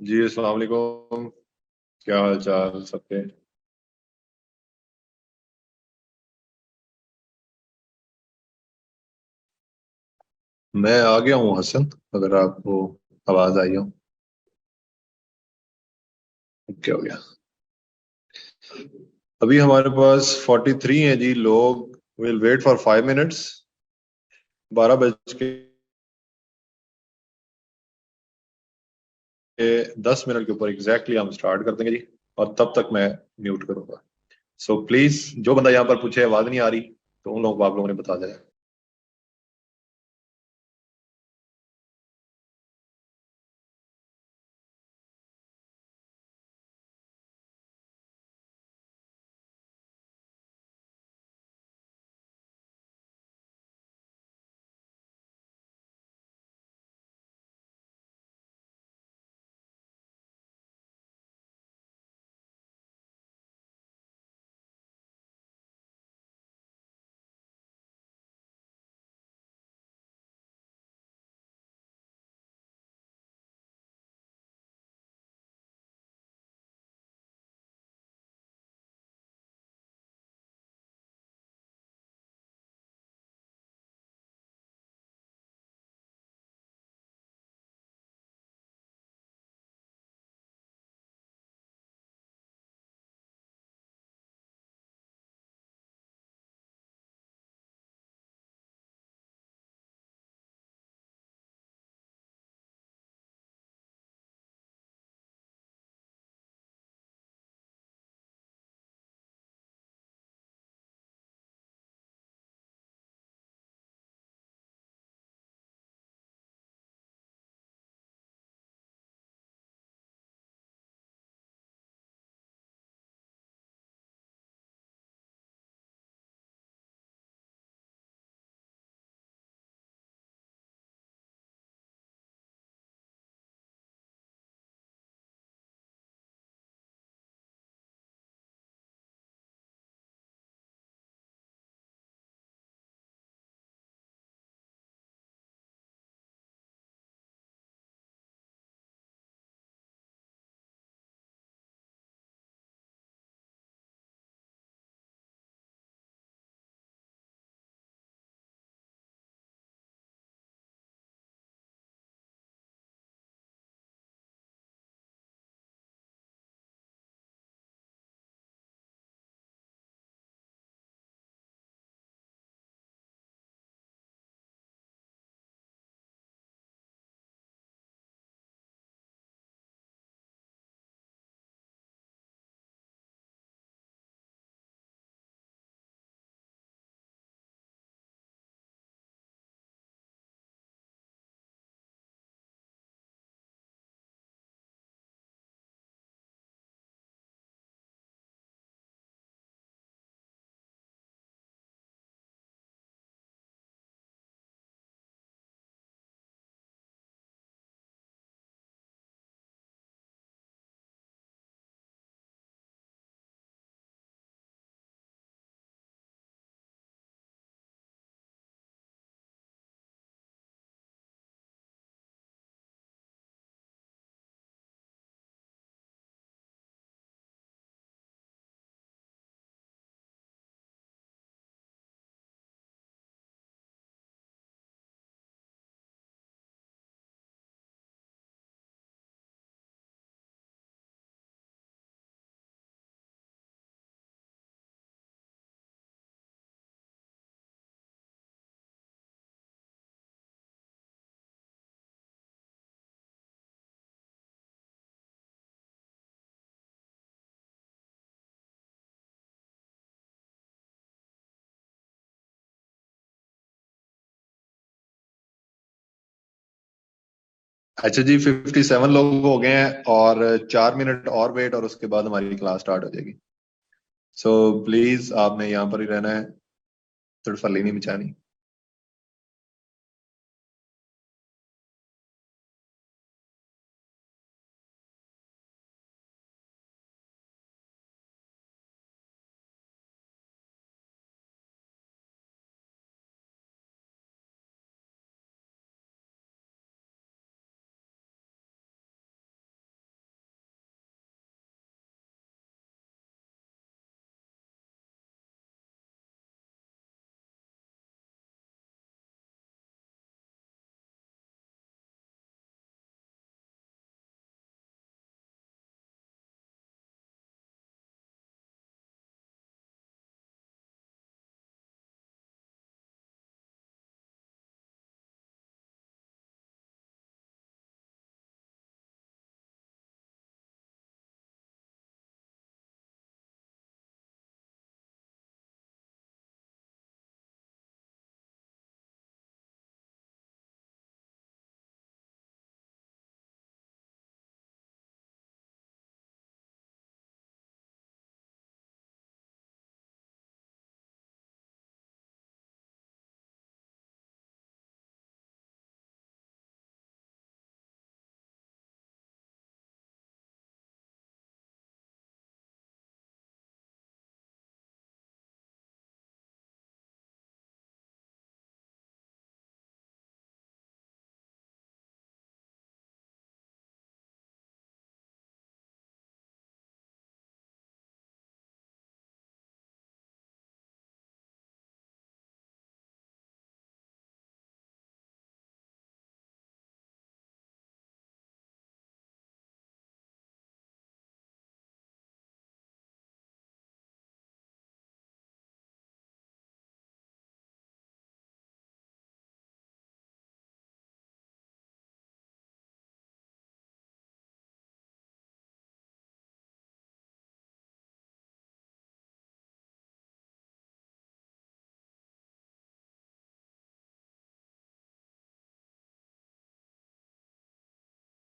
जी अस्सलाम वालेकुम। क्या हाल चाल सबके। मैं आ गया हूँ हसन, अगर आपको आवाज आई हो। क्या हो गया। अभी हमारे पास 43 हैं जी लोग। Will wait for 5 minutes. 12:10 के ऊपर एग्जैक्टली हम स्टार्ट कर देंगे जी। और तब तक मैं म्यूट करूंगा। सो प्लीज, जो बंदा यहाँ पर पूछे आवाज नहीं आ रही, तो उन लोगों को आप लोगों ने बता देना। अच्छा जी, 57 लोग हो गए हैं और 4 मिनट और वेट, और उसके बाद हमारी क्लास स्टार्ट हो जाएगी। सो प्लीज आपने यहाँ पर ही रहना है, तड़फली नहीं मचानी।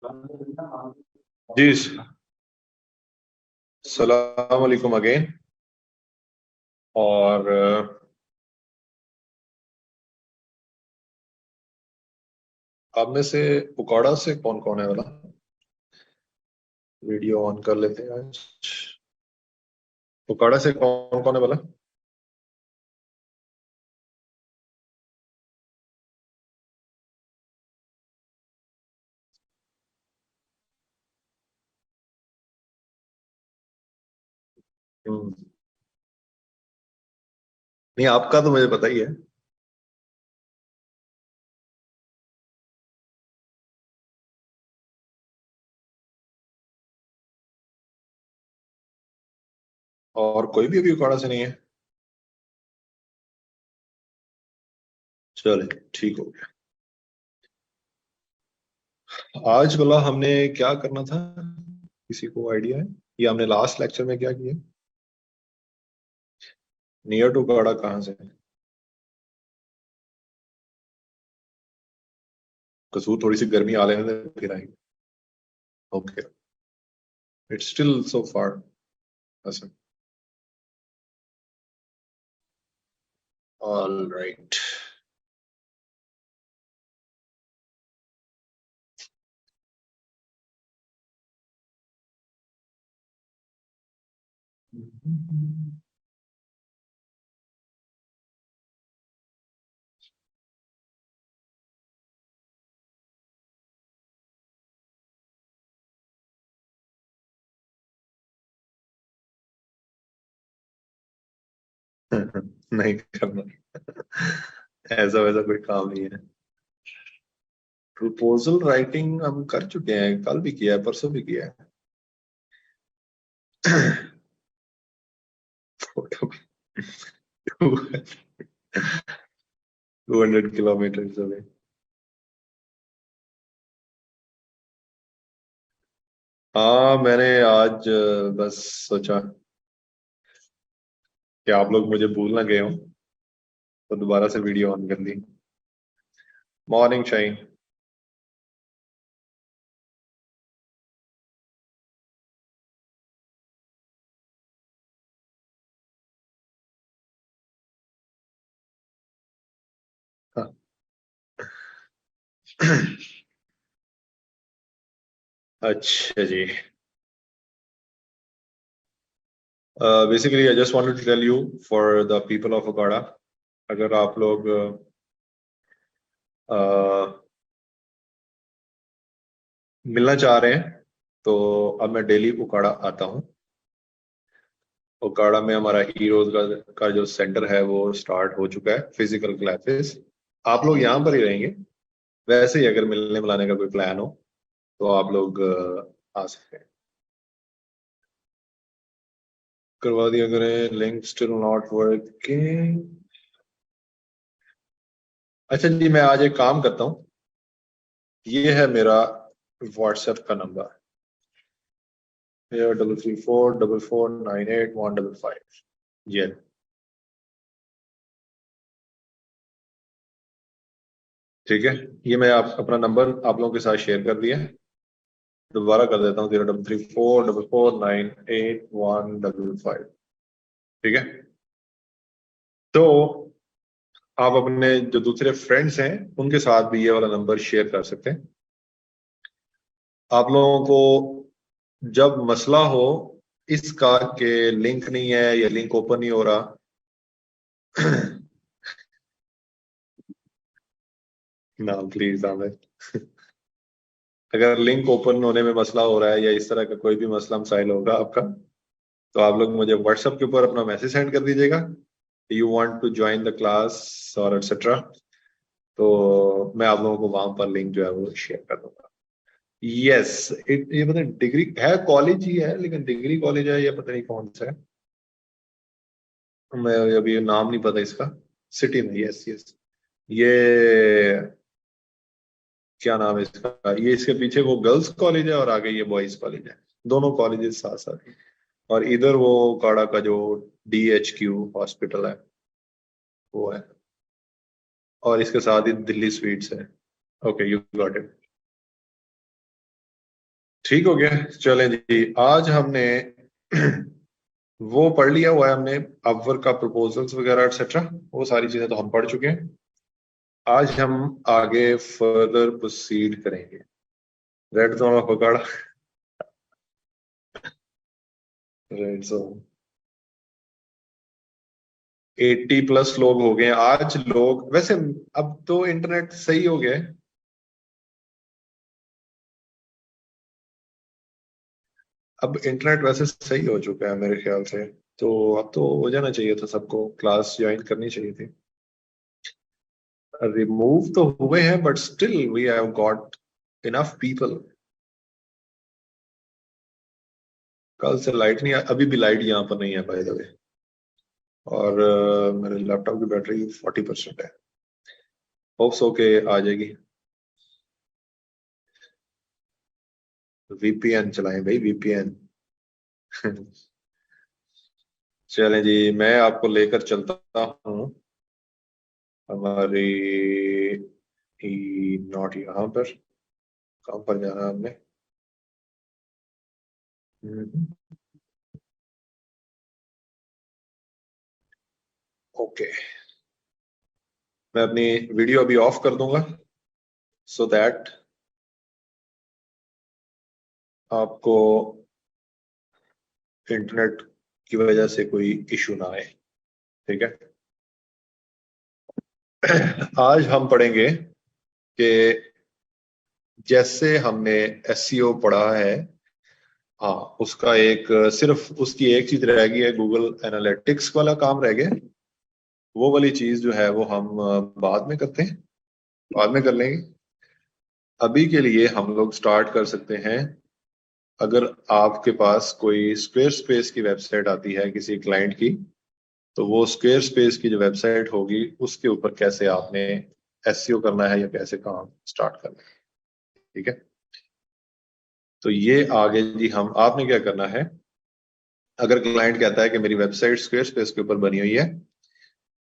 जी, सलाम वालेकुम अगेन। और आप में से पुकाड़ा से कौन कौन है वाला? वीडियो ऑन कर लेते हैं आज। पुकाड़ा से कौन कौन है वाला? हम्म, नहीं, आपका तो मुझे पता ही है। और कोई भी अभी पुकाड़ा से नहीं है? चले, ठीक हो गया। आज वाला हमने क्या करना था? किसी को आइडिया है? ये हमने लास्ट लेक्चर में क्या किया? नियर टू पुकाड़ा कहाँ से है? कसूर थोड़ी सी गर्मी आ लेने दे, फिर आएंगे। Okay, it's still so far. All right. नहीं करना, ऐसा वैसा कोई काम नहीं है। प्रपोजल राइटिंग हम कर चुके हैं, कल भी किया है, परसों भी किया है। 200 किलोमीटर अवे। हाँ, मैंने आज बस सोचा कि आप लोग मुझे भूल ना गए हो, तो दोबारा से वीडियो ऑन कर दी। Morning shine. हाँ। अच्छा जी। Basically I just wanted to tell you for the people of Akada, अगर आप लोग मिलना चाह रहे हैं तो अब मैं डेली उकाड़ा आता हूँ। उकाड़ा में हमारा हीरोज का जो सेंटर है वो स्टार्ट हो चुका है, फिजिकल क्लासेस। आप लोग यहाँ पर ही रहेंगे। वैसे ही अगर मिलने मिलाने का कोई प्लान हो तो आप लोग आ सकते हैं। करवा दिया करें, लिंक स्टिल नॉट वर्किंग। अच्छा जी, मैं आज एक काम करता हूँ। ये है मेरा व्हाट्सएप का नंबर, 334449815। ये ठीक है। ये मैं आप अपना नंबर आप लोगों के साथ शेयर कर दिया है। दोबारा कर देता हूँ, 0334449815। ठीक है। तो आप अपने जो दूसरे फ्रेंड्स हैं उनके साथ भी ये वाला नंबर शेयर कर सकते हैं। आप लोगों को जब मसला हो इसका कि लिंक नहीं है या लिंक ओपन नहीं हो रहा, ना प्लीज आमिर, अगर लिंक ओपन होने में मसला हो रहा है या इस तरह का कोई भी मसला मसाइल होगा आपका, तो आप लोग मुझे व्हाट्सएप के ऊपर अपना मैसेज सेंड कर दीजिएगा, you want to join the class और एक्सेट्रा। तो मैं आप लोगों को वहां पर लिंक जो है वो शेयर कर दूंगा। यस, ये मतलब डिग्री है, कॉलेज ही है, लेकिन डिग्री कॉलेज है या पता नहीं कौन सा है, मैं अभी नाम नहीं पता इसका। सिटी में, यस यस। ये क्या नाम है इसका, ये इसके पीछे वो गर्ल्स कॉलेज है और आगे ये बॉयज कॉलेज है। दोनों कॉलेजेस साथ साथ हैं। और इधर वो काड़ा का जो DHQ हॉस्पिटल है वो है। और इसके साथ ही दिल्ली स्वीट्स है। Okay, you got it. ठीक हो गया। चलें जी, आज हमने वो पढ़ लिया हुआ है हमने, अपवर्क का प्रपोजल्स वगैरह एक्सेट्रा, वो सारी चीजें तो हम पढ़ चुके हैं। आज हम आगे फर्दर प्रोसीड करेंगे। रेड जोन पकड़, रेड जोन 80+ लोग हो गए हैं आज। लोग वैसे अब तो इंटरनेट सही हो गया है। अब इंटरनेट वैसे सही हो चुका है मेरे ख्याल से। तो अब तो हो जाना चाहिए था, सबको क्लास ज्वाइन करनी चाहिए थी। रिमूव तो हुए हैं but still we have got enough people. कल से लाइट नहीं अभी भी लाइट यहाँ पर नहीं है बाय द वे। और मेरे लैपटॉप की बैटरी 40% है। होप्स ओके आ जाएगी। वीपीएन चलाएं भाई, वीपीएन। चलें जी, मैं आपको लेकर चलता हूँ हमारी नॉट यहाँ पर। कहाँ पर जाना है हमने? ओके, मैं अपनी वीडियो अभी ऑफ कर दूंगा सो दैट आपको इंटरनेट की वजह से कोई इशू ना आए। ठीक है। आज हम पढ़ेंगे कि जैसे हमने एसईओ पढ़ा है, हाँ उसका एक सिर्फ उसकी एक चीज रह गई है, गूगल एनालिटिक्स वाला काम रह गया। वो वाली चीज जो है वो हम बाद में करते हैं, बाद में कर लेंगे। अभी के लिए हम लोग स्टार्ट कर सकते हैं। अगर आपके पास कोई स्क्वेयर स्पेस की वेबसाइट आती है किसी क्लाइंट की, तो वो स्क्वेयर स्पेस की जो वेबसाइट होगी उसके ऊपर कैसे आपने एसईओ करना है या कैसे काम स्टार्ट करना है। ठीक है। तो ये आगे जी, हम आपने क्या करना है, अगर क्लाइंट कहता है कि मेरी वेबसाइट स्क्वेयर स्पेस के ऊपर बनी हुई है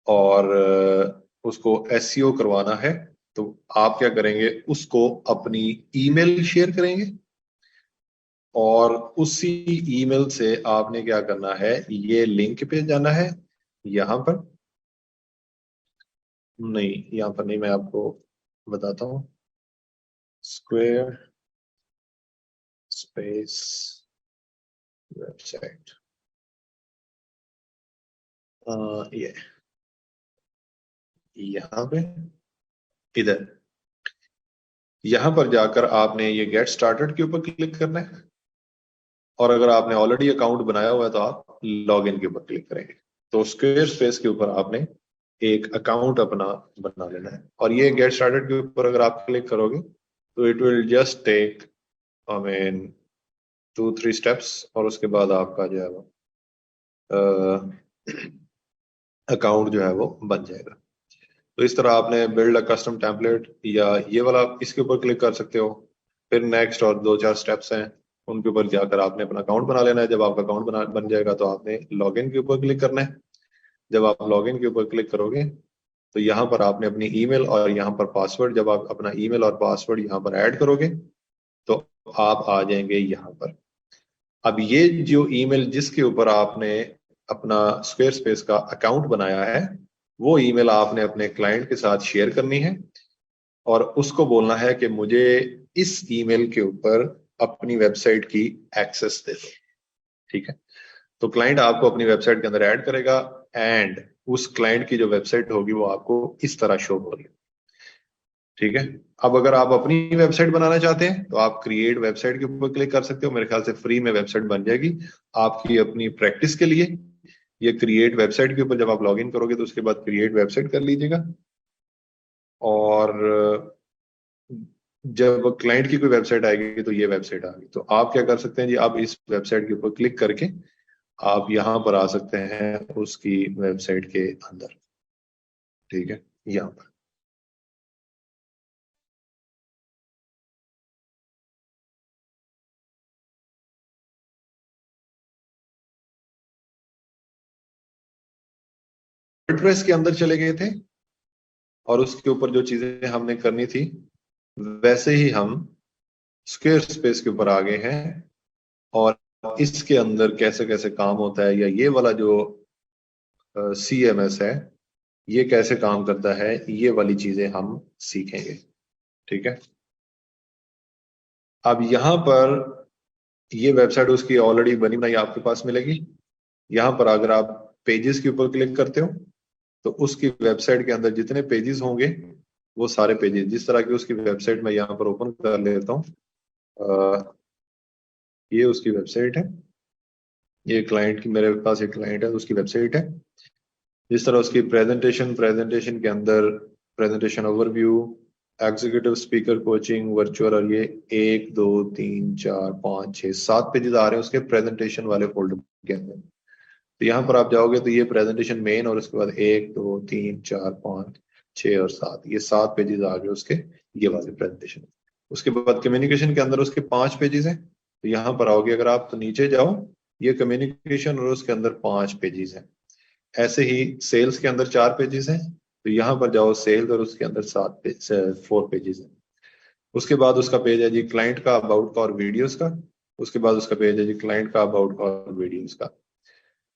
और उसको एसईओ करवाना है, तो आप क्या करेंगे, उसको अपनी ईमेल शेयर करेंगे और उसी ईमेल से आपने क्या करना है, ये लिंक पे जाना है। यहां पर नहीं, यहां पर नहीं, मैं आपको बताता हूँ। स्क्वेयर स्पेस वेबसाइट, ये यहाँ पे, इधर, यहां पर जाकर आपने ये गेट स्टार्टेड के ऊपर क्लिक करना है। और अगर आपने ऑलरेडी अकाउंट बनाया हुआ है तो आप लॉग इन के ऊपर क्लिक करेंगे। तो स्क्वेयर स्पेस के ऊपर आपने एक अकाउंट अपना बना लेना है और ये गेट स्टार्टेड के ऊपर अगर आप क्लिक करोगे तो it will just take I mean 2-3 steps और उसके बाद आपका जो है वो अकाउंट जो है वो बन जाएगा। तो इस तरह आपने बिल्ड अ कस्टम टेम्पलेट या ये वाला इसके ऊपर क्लिक कर सकते हो। फिर नेक्स्ट और 2-4 स्टेप्स हैं, उनके ऊपर जाकर आपने अपना अकाउंट बना लेना है। जब आपका अकाउंट बन जाएगा तो आपने लॉगिन के ऊपर क्लिक करना है। जब आप लॉगिन के ऊपर क्लिक करोगे तो यहाँ पर आपने अपनी ईमेल और यहाँ पर पासवर्ड, जब आप अपना ईमेल और पासवर्ड यहाँ पर ऐड करोगे तो आप आ जाएंगे यहाँ पर। अब ये जो ईमेल जिसके ऊपर आपने अपना स्क्वेयर स्पेस का अकाउंट बनाया है, वो ईमेल आपने अपने क्लाइंट के साथ शेयर करनी है और उसको बोलना है कि मुझे इस ईमेल के ऊपर अपनी वेबसाइट की एक्सेस दे दो। ठीक है। तो क्लाइंट आपको अपनी वेबसाइट के अंदर ऐड करेगा एंड उस क्लाइंट की जो वेबसाइट होगी वो आपको इस तरह शो होगी। ठीक है। अब अगर आप अपनी वेबसाइट बनाना चाहते हैं तो आप क्रिएट वेबसाइट के ऊपर क्लिक कर सकते हो, मेरे ख्याल से फ्री में वेबसाइट बन जाएगी आपकी अपनी प्रैक्टिस के लिए। ये क्रिएट वेबसाइट के ऊपर जब आप लॉगिन करोगे तो उसके बाद क्रिएट वेबसाइट कर लीजिएगा। और जब क्लाइंट की कोई वेबसाइट आएगी तो ये वेबसाइट आ गई, तो आप क्या कर सकते हैं जी, आप इस वेबसाइट के ऊपर क्लिक करके आप यहां पर आ सकते हैं उसकी वेबसाइट के अंदर। ठीक है। यहाँ पर वर्डप्रेस के अंदर चले गए थे और उसके ऊपर जो चीजें हमने करनी थी वैसे ही हम स्क्वायर स्पेस के ऊपर आ गए हैं और इसके अंदर कैसे कैसे काम होता है, या ये वाला जो CMS है ये कैसे काम करता है, ये वाली चीजें हम सीखेंगे। ठीक है, अब यहां पर ये वेबसाइट उसकी ऑलरेडी बनी बनाई आपके पास मिलेगी। यहां पर अगर आप पेजेस के ऊपर क्लिक करते हो तो उसकी वेबसाइट के अंदर जितने पेजेस होंगे वो सारे पेजेस, जिस तरह की उसकी वेबसाइट मैं यहाँ पर ओपन कर लेता हूँ। ये उसकी वेबसाइट है, ये क्लाइंट की, मेरे पास एक क्लाइंट है उसकी वेबसाइट है। जिस तरह उसकी प्रेजेंटेशन के अंदर presentation overview, executive speaker coaching, virtual, और ये 1 2 3 4 5 6 7 पेजेस आ रहे हैं उसके प्रेजेंटेशन वाले फोल्डर के अंदर। तो यहाँ पर आप जाओगे तो ये प्रेजेंटेशन मेन, और उसके बाद 1 2 3 4 5 6 और 7, ये 7 पेजेस आ गए उसके, ये वाले प्रेजेंटेशन। उसके बाद कम्युनिकेशन के अंदर उसके 5 पेजेस हैं। तो यहाँ पर आओगे अगर आप तो नीचे जाओ, ये कम्युनिकेशन और उसके अंदर 5 पेजेस हैं। ऐसे ही सेल्स के अंदर 4 पेजेस हैं, तो यहाँ पर जाओ सेल्स और उसके अंदर 4 पेजेस हैं। उसके बाद उसका पेज है जी क्लाइंट का, अबाउट का और वीडियोस का। उसके बाद उसका पेज है जी क्लाइंट का, अबाउट का और वीडियोस का।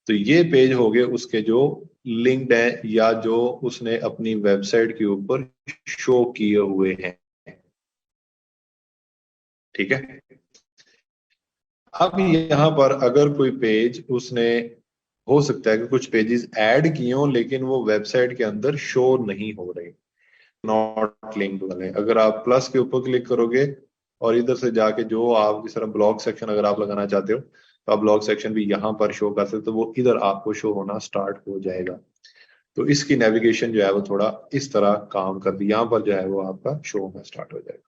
तो ये पेज हो गए उसके जो लिंक्ड है या जो उसने अपनी वेबसाइट के ऊपर शो किए हुए हैं। ठीक है, अब यहाँ पर अगर कोई पेज उसने, हो सकता है कि कुछ पेजेस ऐड किए हों लेकिन वो वेबसाइट के अंदर शो नहीं हो रहे, नॉट लिंक्ड वाले। अगर आप प्लस के ऊपर क्लिक करोगे और इधर से जाके जो आप जिस तरह ब्लॉग सेक्शन अगर आप लगाना चाहते हो तो आप ब्लॉग सेक्शन भी यहाँ पर शो कर सकते हो, तो वो इधर आपको शो होना स्टार्ट हो जाएगा। तो इसकी नेविगेशन जो है वो थोड़ा इस तरह काम कर दी, यहाँ पर जो है वो आपका शो होना स्टार्ट हो जाएगा।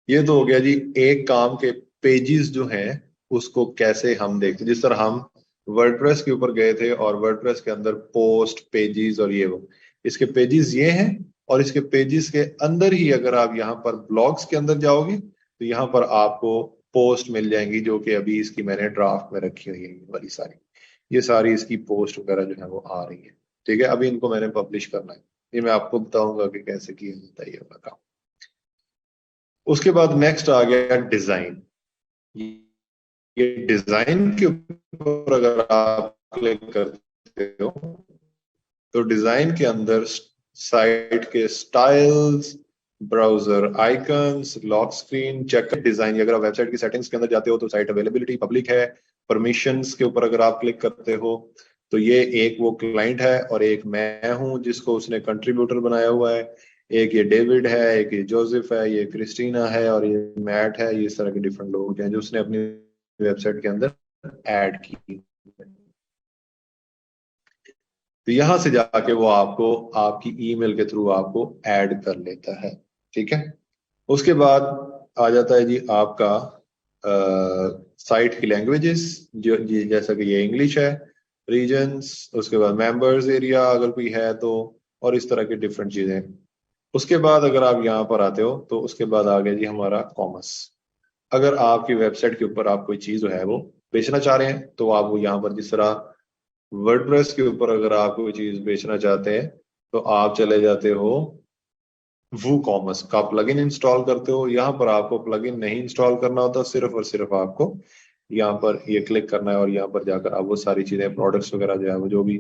ये तो हो गया जी एक काम के पेजेस जो हैं उसको कैसे हम देखते हैं। जिस तरह हम वर्डप्रेस के ऊपर गए थे और वर्डप्रेस के अंदर पोस्ट पेजेस और ये वो, इसके पेजेस ये हैं, और इसके पेजेस के अंदर ही अगर आप यहाँ पर ब्लॉग्स के अंदर जाओगे तो यहाँ पर आपको पोस्ट मिल जाएंगी, जो कि अभी इसकी मैंने ड्राफ्ट में रखी हुई है, ये वाली सारी, ये सारी इसकी पोस्ट वगैरह जो है वो आ रही है। ठीक है, अभी इनको मैंने पब्लिश करना है, ये मैं आपको बताऊंगा कि कैसे किया जाता है ये वाला काम। उसके बाद नेक्स्ट आ गया डिजाइन। ये डिजाइन के ऊपर अगर आप क्लिक करते हो तो डिजाइन के अंदर साइट के styles, browser icons, lock screen, check design, अगर आप वेबसाइट की सेटिंग्स के अंदर जाते हो तो साइट अवेलेबिलिटी पब्लिक है। परमिशंस के ऊपर अगर आप क्लिक करते हो तो ये एक वो क्लाइंट है और एक मैं हूं जिसको उसने कंट्रीब्यूटर बनाया हुआ है। एक ये डेविड है, एक ये जोसेफ है, ये क्रिस्टीना है और ये मैट है। ये इस तरह के डिफरेंट लोग हैं जो उसने अपनी वेबसाइट के अंदर ऐड की। तो यहां से जाके वो आपको आपकी ईमेल के थ्रू आपको ऐड कर लेता है। ठीक है, उसके बाद आ जाता है जी आपका साइट की लैंग्वेजेस, जो जी जैसा कि ये इंग्लिश है, रीजन्स, उसके बाद मेंबर्स एरिया अगर कोई है तो, और इस तरह की डिफरेंट चीजें। उसके बाद अगर आप यहाँ पर आते हो तो उसके बाद आ गया जी हमारा कॉमर्स। अगर आपकी वेबसाइट के ऊपर आप कोई चीज जो है वो बेचना चाह रहे हैं तो आप वो यहाँ पर जिस तरह वर्डप्रेस के ऊपर अगर आप कोई चीज बेचना चाहते हैं तो आप चले जाते हो वू कॉमर्स का प्लगइन इंस्टॉल करते हो। यहाँ पर आपको प्लगइन नहीं इंस्टॉल करना होता, सिर्फ और सिर्फ आपको यहाँ पर ये क्लिक करना है और यहाँ पर जाकर आप वो सारी चीजें, प्रोडक्ट्स वगैरह जो है वो जो भी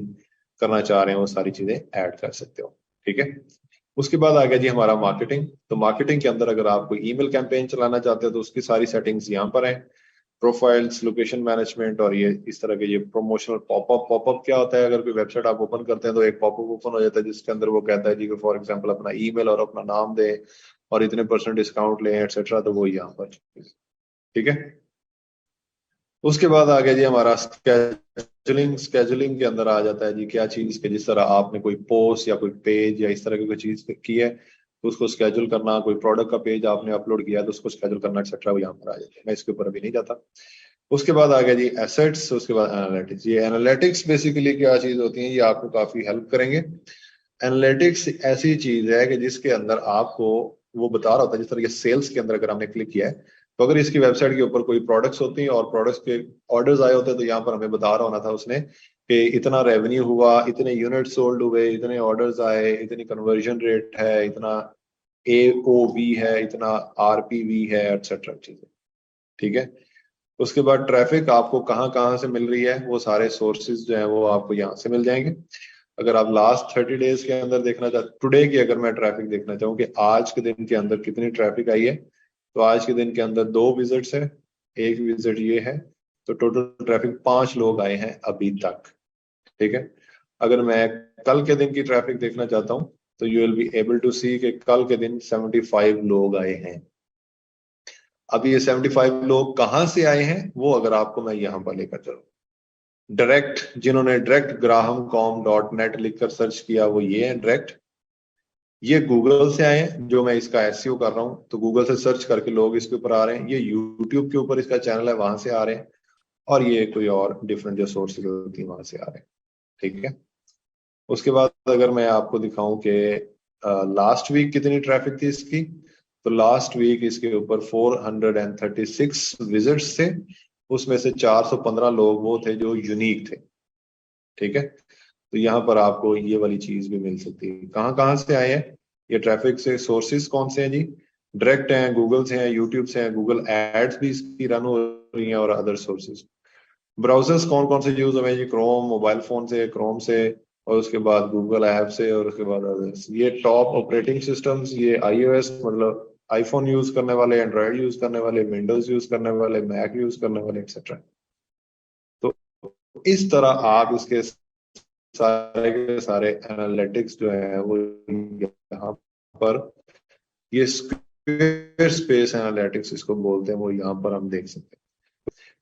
करना चाह रहे हैं वो सारी चीजें ऐड कर सकते हो। ठीक है, उसके बाद आ गया जी हमारा मार्केटिंग। तो मार्केटिंग के अंदर अगर आप कोई ईमेल कैंपेन चलाना चाहते हो तो उसकी सारी सेटिंग्स यहाँ पर है। प्रोफाइल्स, लोकेशन मैनेजमेंट और ये इस तरह के ये प्रमोशनल पॉपअप। पॉपअप क्या होता है, अगर कोई वेबसाइट आप ओपन करते हैं तो एक पॉपअप ओपन हो जाता है जिसके अंदर वो कहता है जी कि फॉर एग्जांपल अपना ईमेल और अपना नाम दे और इतने % डिस्काउंट लें एटसेट्रा, तो वो यहाँ पर। ठीक है, उसके बाद आ गया जी हमारा स्केजुलिंग। स्केजुलिंग के अंदर आ जाता है जी क्या चीज के, जिस तरह आपने कोई पोस्ट या कोई पेज या इस तरह की कोई चीज की है तो उसको स्केजूल करना, कोई प्रोडक्ट का पेज आपने अपलोड किया है तो उसको स्केजूल करना एक्सेट्रा, वो यहाँ पर आ जाता है। मैं इसके ऊपर अभी नहीं जाता। उसके बाद आ गया जी एसेट्स, उसके बाद एनालिटिक्स। ये एनालिटिक्स बेसिकली क्या चीज होती है, ये आपको काफी हेल्प करेंगे। एनालिटिक्स ऐसी चीज है कि जिसके अंदर आपको वो बता रहा होता है, जिस तरह के सेल्स के अंदर अगर हमने क्लिक किया है तो अगर इसकी वेबसाइट के ऊपर कोई प्रोडक्ट्स होती हैं और प्रोडक्ट्स के ऑर्डर्स आए होते हैं तो यहाँ पर हमें बता रहा होना था उसने कि इतना रेवेन्यू हुआ, इतने यूनिट सोल्ड हुए, इतने ऑर्डर्स आए, इतनी कन्वर्जन रेट है, इतना AOV है, इतना RPV है, एटसेट्रा चीजें। ठीक है, उसके बाद ट्रैफिक आपको कहाँ कहाँ से मिल रही है, वो सारे सोर्सेज जो है वो आपको यहाँ से मिल जाएंगे। अगर आप लास्ट 30 डेज के अंदर देखना चाहते, टुडे की अगर मैं ट्रैफिक देखना चाहूँ कि आज के दिन के अंदर कितनी ट्रैफिक आई है, तो आज के दिन के अंदर 2 विजिट्स है, एक विजिट ये है, तो टोटल ट्रैफिक 5 लोग आए हैं अभी तक। ठीक है, अगर मैं कल के दिन की ट्रैफिक देखना चाहता हूँ तो you will be able to see कि कल के दिन 75 लोग आए हैं। अब ये 75 लोग कहाँ से आए हैं वो अगर आपको मैं यहाँ पर लेकर चलूँ, डायरेक्ट जिन्होंने डायरेक्ट graham.com.net लिखकर सर्च किया वो ये है डायरेक्ट, ये गूगल से आए हैं, जो मैं इसका एसईओ कर रहा हूँ तो गूगल से सर्च करके लोग इसके ऊपर आ रहे हैं, ये यूट्यूब के ऊपर इसका चैनल है वहां से आ रहे हैं, और ये कोई और डिफरेंट जो सोर्सेज होती है वहां से आ रहे हैं। ठीक है, उसके बाद अगर मैं आपको दिखाऊं कि लास्ट वीक कितनी ट्रैफिक थी इसकी, तो लास्ट वीक इसके ऊपर 436 विजिट्स थे, उसमें से 415 लोग वो थे जो यूनिक थे। ठीक है, तो यहाँ पर आपको ये वाली चीज भी मिल सकती है। कहाँ कहाँ से आए हैं ये ट्रैफिक से, सोर्सेज कौन से हैं जी, डायरेक्ट हैं, गूगल से हैं, यूट्यूब से हैं, गूगल एड्स भी इसकी रन हो रही हैं, और अदर सोर्सेज। ब्राउजर्स कौन कौन से यूज हुए हैं जी, क्रोम मोबाइल फोन से, क्रोम से, और उसके बाद गूगल ऐप से, और उसके बाद अदर्स। ये टॉप ऑपरेटिंग सिस्टम्स, ये iOS मतलब आईफोन यूज करने वाले, एंड्रॉयड यूज करने वाले, विंडोज यूज करने वाले, मैक यूज करने वाले, एक्सेट्रा। तो इस तरह आप इसके सारे के सारे एनालिटिक्स जो है वो यहाँ पर, ये स्क्वायर स्पेस एनालिटिक्स इसको बोलते हैं, वो यहाँ पर हम देख सकते हैं।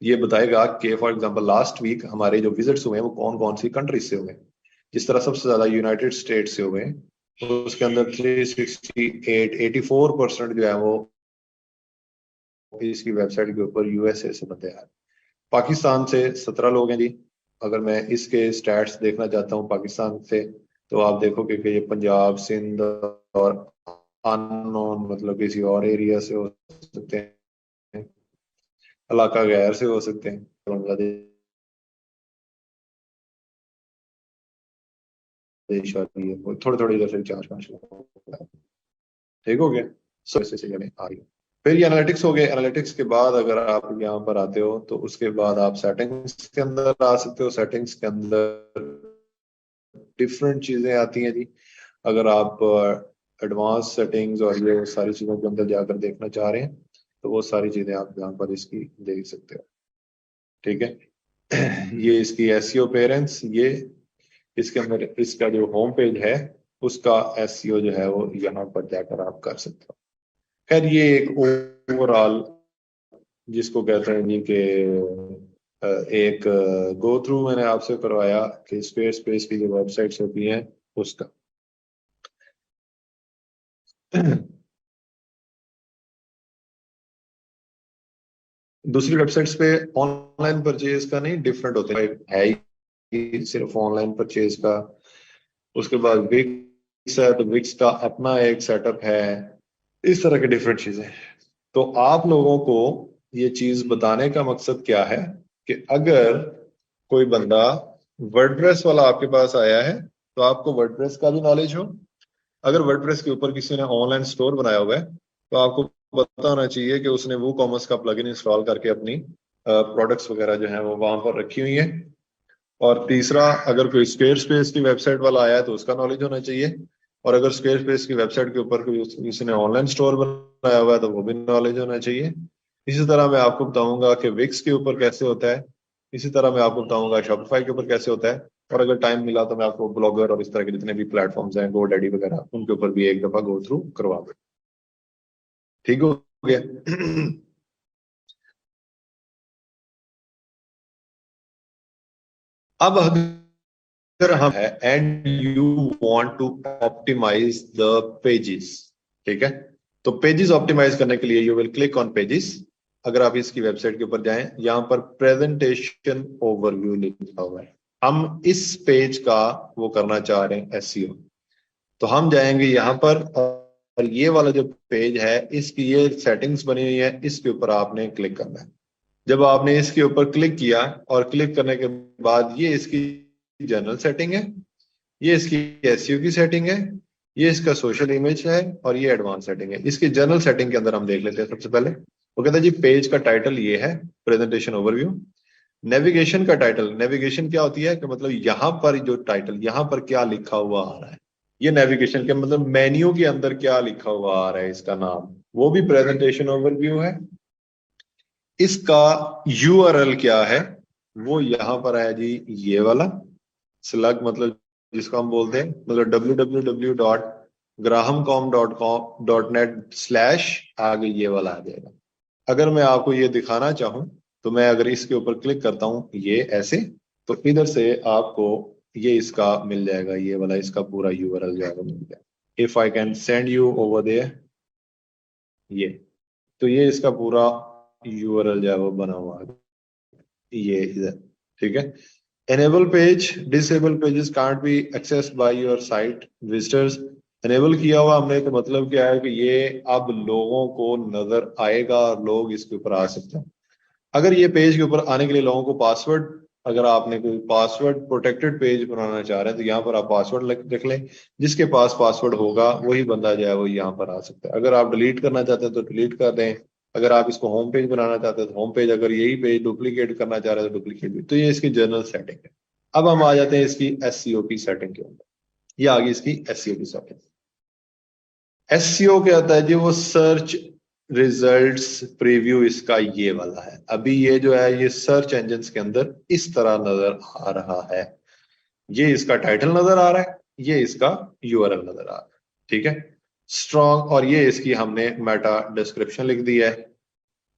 ये बताएगा कि फॉर एग्जांपल लास्ट वीक हमारे जो विजिट्स हुए हैं वो कौन कौन सी कंट्रीज से हुए हैं। जिस तरह सबसे ज्यादा यूनाइटेड स्टेट्स से हुए हैं, तो उसके अंदर 368 84% जो है वो इसकी वेबसाइट के ऊपर यूएसए से बंदे आ रहे हैं। पाकिस्तान से 17 लोग हैं जी। अगर मैं इसके स्टैट्स देखना चाहता हूँ पाकिस्तान से, तो आप देखोगे कि ये पंजाब, सिंध और अननोन मतलब किसी और एरिया से हो सकते हैं, इलाका गैर से हो सकते हैं, बांग्लादेश थोड़े थोड़े इधर से 4-5 लोग। ठीक हो गया, सो ऐसे से जगह आ रही है। फिर ये एनालिटिक्स हो गए। एनालिटिक्स के बाद अगर आप यहाँ पर आते हो तो उसके बाद आप सेटिंग्स के अंदर आ सकते हो। सेटिंग्स के अंदर डिफरेंट चीजें आती हैं जी। अगर आप एडवांस सेटिंग्स और ये सारी चीजों के अंदर जाकर देखना चाह रहे हैं तो वो सारी चीजें आप यहाँ पर इसकी देख सकते हो। ठीक है, ये इसकी एसईओ पेरेंट्स, ये इसके अंदर इसका जो होम पेज है उसका एसईओ जो है वो यहाँ पर जाकर आप कर सकते हो। खैर ये एक ओवरऑल जिसको कहते हैं जी कि एक गो थ्रू मैंने आपसे करवाया कि स्क्वायर स्पेस की जो वेबसाइट्स होती हैं उसका। दूसरी वेबसाइट्स पे ऑनलाइन परचेज का नहीं, डिफरेंट होते है ही सिर्फ ऑनलाइन परचेज का। उसके बाद विक्स है तो विक्स का अपना एक सेटअप है, इस तरह की डिफरेंट चीजें। तो आप लोगों को ये चीज बताने का मकसद क्या है कि अगर कोई बंदा वर्डप्रेस वाला आपके पास आया है तो आपको वर्डप्रेस का भी नॉलेज हो। अगर वर्डप्रेस के ऊपर किसी ने ऑनलाइन स्टोर बनाया हुआ है तो आपको पता होना चाहिए कि उसने वो कॉमर्स का प्लगइन इंस्टॉल करके अपनी प्रोडक्ट्स वगैरह जो है वो वहां पर रखी हुई है। और तीसरा, अगर कोई स्क्वेयर स्पेस की वेबसाइट वाला आया है तो उसका नॉलेज होना चाहिए। और अगर स्क्वेयर स्पेस की वेबसाइट के ऊपर कोई किसी ने ऑनलाइन स्टोर बनाया हुआ है तो वो भी नॉलेज होना चाहिए। इसी तरह मैं आपको बताऊंगा कि विक्स के ऊपर कैसे होता है, इसी तरह मैं आपको बताऊंगा शॉपिफाई के ऊपर कैसे होता है। और अगर टाइम मिला तो मैं आपको ब्लॉगर और इस तरह के जितने भी प्लेटफॉर्म्स हैं, गोडैडी वगैरह, उनके ऊपर भी एक दफा गो थ्रू करवा दूँ। ठीक हो गया। अब अगर हम है and you want to optimize the pages, ठीक है, तो पेजेस ऑप्टिमाइज करने के लिए you will click on pages. अगर आप इसकी वेबसाइट के ऊपर जाएं, यहां पर प्रेजेंटेशन ओवरव्यू लिखा हुआ है, हम इस पेज का वो करना चाह रहे हैं एसईओ। तो हम जाएंगे यहाँ पर, और ये वाला जो पेज है इसकी ये सेटिंग्स बनी हुई है, इसके ऊपर आपने क्लिक करना है। जब आपने इसके ऊपर क्लिक किया और क्लिक करने के बाद ये इसकी जनरल सेटिंग है, ये इसकी एसईओ की सेटिंग है, ये इसका सोशल इमेज है और ये एडवांस सेटिंग है। इसकी जनरल सेटिंग के अंदर हम देख लेते हैं। सबसे पहले वो कहता है जी पेज का टाइटल ये है, प्रेजेंटेशन ओवरव्यू। नेविगेशन का टाइटल, नेविगेशन क्या होती है कि मतलब यहां पर जो टाइटल, यहां पर क्या लिखा हुआ आ रहा है, ये नेविगेशन के मतलब मेन्यू के अंदर क्या लिखा हुआ आ रहा है इसका नाम, वो भी प्रेजेंटेशन ओवरव्यू है। इसका यूआरएल क्या है, वो यहां पर है जी ये वाला स्लग, मतलब जिसको हम बोलते हैं मतलब www.grahamcom.com.net/ आगे ये वाला आ जाएगा। अगर मैं आपको ये दिखाना चाहूं तो मैं अगर इसके ऊपर क्लिक करता हूं ये ऐसे, तो इधर से आपको ये इसका मिल जाएगा, ये वाला इसका पूरा यूआरएल जो है वो मिल जाएगा। If I can send you over there, ये तो ये इसका पूरा यूआरएल जो है वो बना हुआ है ये इधर, ठीक है। enable page, disable pages can't be accessed by your site visitors। enable किया हुआ हमने तो मतलब क्या है कि ये अब लोगों को नजर आएगा और लोग इसके ऊपर आ सकते हैं। अगर ये पेज के ऊपर आने के लिए लोगों को पासवर्ड, अगर आपने कोई पासवर्ड प्रोटेक्टेड पेज बनाना चाह रहे हैं तो यहाँ पर आप पासवर्ड लिख लें। जिसके पास पासवर्ड होगा वही बंदा जो है वो यहाँ पर आ सकता है। अगर आप डिलीट करना चाहते हैं तो डिलीट कर दें। अगर आप इसको होम पेज बनाना चाहते हैं तो होम पेज, अगर यही पेज डुप्लीकेट करना चाह रहे हैं तो डुप्लीकेट भी। तो ये इसकी जनरल सेटिंग है। अब हम आ जाते हैं इसकी एससीओ की सेटिंग के अंदर। ये आ गई इसकी एससीओ की सेटिंग। एससीओ क्या होता है जी, वो सर्च रिजल्ट्स प्रीव्यू इसका ये वाला है। अभी ये जो है ये सर्च इंजन के अंदर इस तरह नजर आ रहा है। ये इसका टाइटल नजर आ रहा है, ये इसका यूआरएल नजर आ रहा है, ठीक है। स्ट्रॉन्ग, और ये इसकी हमने मेटा डिस्क्रिप्शन लिख दिया है,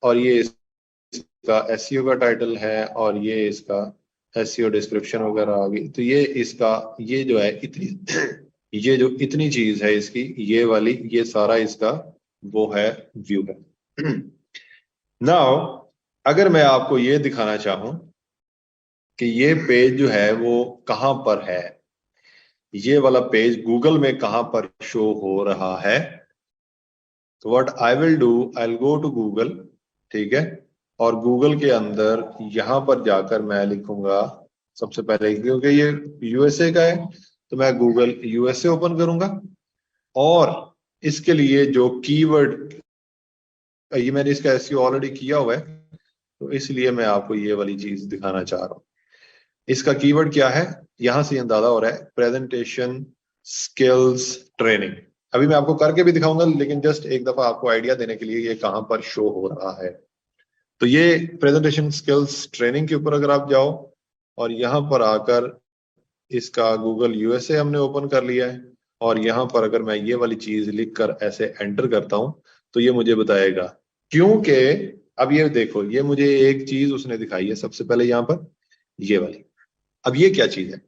और ये इसका एसईओ का टाइटल है, और ये इसका एसईओ डिस्क्रिप्शन वगैरह आ गई। तो ये इसका ये जो है इतनी ये जो इतनी चीज है इसकी ये वाली, ये सारा इसका वो है व्यू है। नाउ अगर मैं आपको ये दिखाना चाहूं कि ये पेज जो है वो कहां पर है, ये वाला पेज गूगल में कहां पर शो हो रहा है, तो what I will do, I will go to Google, ठीक है। और गूगल के अंदर यहां पर जाकर मैं लिखूंगा सबसे पहले, क्योंकि ये यूएसए का है तो मैं गूगल यूएसए ओपन करूंगा। और इसके लिए जो कीवर्ड, ये मैंने इसका एसईओ ऑलरेडी किया हुआ है तो इसलिए मैं आपको ये वाली चीज दिखाना चाह रहा हूं। इसका कीवर्ड क्या है, यहां से अंदाजा हो रहा है प्रेजेंटेशन स्किल्स ट्रेनिंग। अभी मैं आपको करके भी दिखाऊंगा, लेकिन जस्ट एक दफा आपको आइडिया देने के लिए ये कहां पर शो हो रहा है। तो ये प्रेजेंटेशन स्किल्स ट्रेनिंग के ऊपर अगर आप जाओ और यहां पर आकर इसका गूगल यूएसए हमने ओपन कर लिया है, और यहां पर अगर मैं ये वाली चीज लिखकर ऐसे एंटर करता हूं तो ये मुझे बताएगा। क्योंकि अब ये देखो, ये मुझे एक चीज उसने दिखाई है सबसे पहले यहां पर, ये वाली। अब ये क्या चीज है,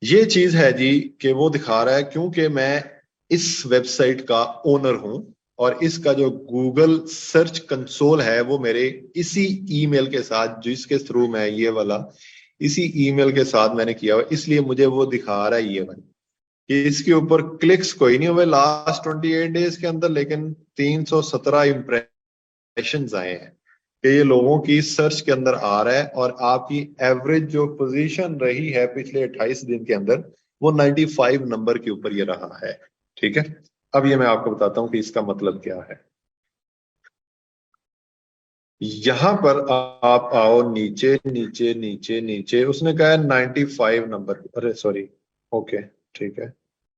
ये चीज है जी कि वो दिखा रहा है क्योंकि मैं इस वेबसाइट का ओनर हूं, और इसका जो गूगल सर्च कंसोल है वो मेरे इसी ईमेल के साथ, जिसके थ्रू मैं ये वाला इसी ईमेल के साथ मैंने किया हुआ, इसलिए मुझे वो दिखा रहा है ये वाला कि इसके ऊपर क्लिक्स कोई नहीं हुए लास्ट 28 डेज के अंदर, लेकिन 317 इंप्रेशंस आए हैं कि ये लोगों की सर्च के अंदर आ रहा है। और आपकी एवरेज जो पोजीशन रही है पिछले 28 दिन के अंदर वो 95 नंबर के ऊपर ये रहा है, ठीक है। अब ये मैं आपको बताता हूं कि इसका मतलब क्या है। यहां पर आप आओ नीचे नीचे नीचे नीचे, उसने कहा है 95 नंबर, अरे सॉरी, ओके ठीक है।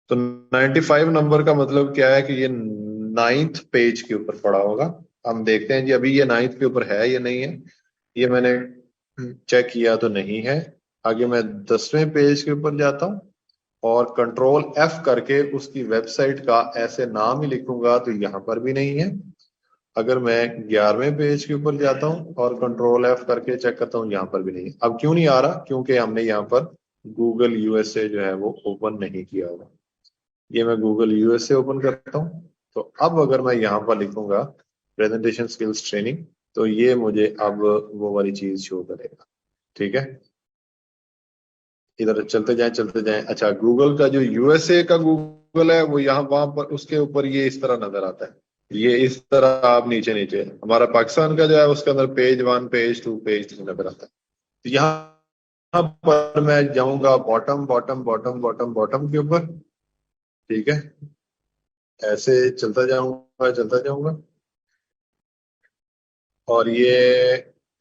तो 95 नंबर का मतलब क्या है कि ये 9th पेज के ऊपर पड़ा होगा। हम देखते हैं जी अभी ये 9th के ऊपर है या नहीं है। ये मैंने चेक किया तो नहीं है। आगे मैं 10वें पेज के ऊपर जाता हूँ और कंट्रोल एफ करके उसकी वेबसाइट का ऐसे नाम ही लिखूंगा तो यहाँ पर भी नहीं है। अगर मैं 11वें पेज के ऊपर जाता हूँ और कंट्रोल एफ करके चेक करता हूँ, यहाँ पर भी नहीं है। अब क्यों नहीं आ रहा, क्योंकि हमने यहाँ पर गूगल यूएसए जो है वो ओपन नहीं किया हुआ। ये मैं गूगल यूएसए ओपन करता हूँ, तो अब अगर मैं यहाँ पर लिखूंगा प्रेजेंटेशन स्किल्स ट्रेनिंग तो ये मुझे अब वो वाली चीज शो करेगा, ठीक है। इधर चलते जाएं। अच्छा, गूगल का जो यूएसए का गूगल है वो यहाँ वहां पर उसके ऊपर ये इस तरह नजर आता है। ये इस तरह आप नीचे नीचे, हमारा पाकिस्तान का जो है उसके अंदर पेज 1 पेज 2 पेज 3 नजर आता है। तो यहाँ पर मैं जाऊंगा bottom bottom bottom bottom bottom के ऊपर, ठीक है, ऐसे चलता जाऊंगा और ये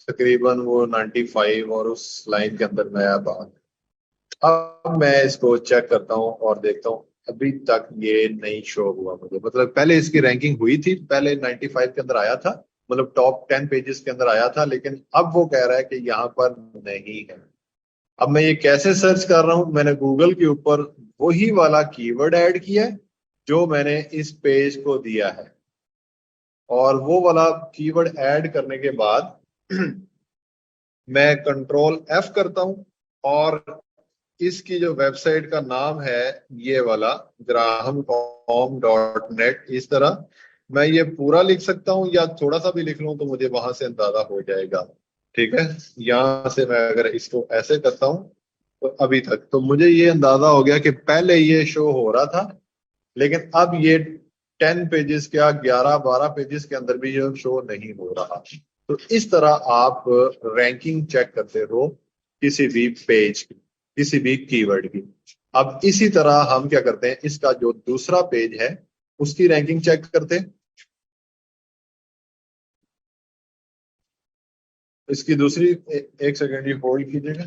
तकरीबन वो 95 और उस लाइन के अंदर मैं अब मैं इसको चेक करता हूँ और देखता हूँ अभी तक ये नहीं शो हुआ मुझे। मतलब पहले इसकी रैंकिंग हुई थी, पहले 95 के अंदर आया था, मतलब टॉप 10 पेजेस के अंदर आया था, लेकिन अब वो कह रहा है कि यहाँ पर नहीं है। अब मैं ये कैसे सर्च कर रहा हूँ, मैंने गूगल के ऊपर वही वाला कीवर्ड ऐड किया है जो मैंने इस पेज को दिया है, और वो वाला कीवर्ड ऐड करने के बाद मैं कंट्रोल F करता हूँ, और इसकी जो वेबसाइट का नाम है ये वाला grahamcom.net, इस तरह मैं ये पूरा लिख सकता हूँ या थोड़ा सा भी लिख लूँ तो मुझे वहां से अंदाजा हो जाएगा। ठीक है, यहां से मैं अगर इसको ऐसे करता हूँ तो अभी तक तो मुझे ये अंदाजा हो गया कि पहले ये शो हो रहा था, लेकिन अब ये 10 पेजेस क्या 11-12 पेजेस के अंदर भी ये शो नहीं हो रहा। तो इस तरह आप रैंकिंग चेक करते हो किसी भी पेज की, किसी भी कीवर्ड की। अब इसी तरह हम क्या करते हैं, इसका जो दूसरा पेज है उसकी रैंकिंग चेक करते हैं। इसकी दूसरी एक सेकेंड ये होल्ड कीजिएगा।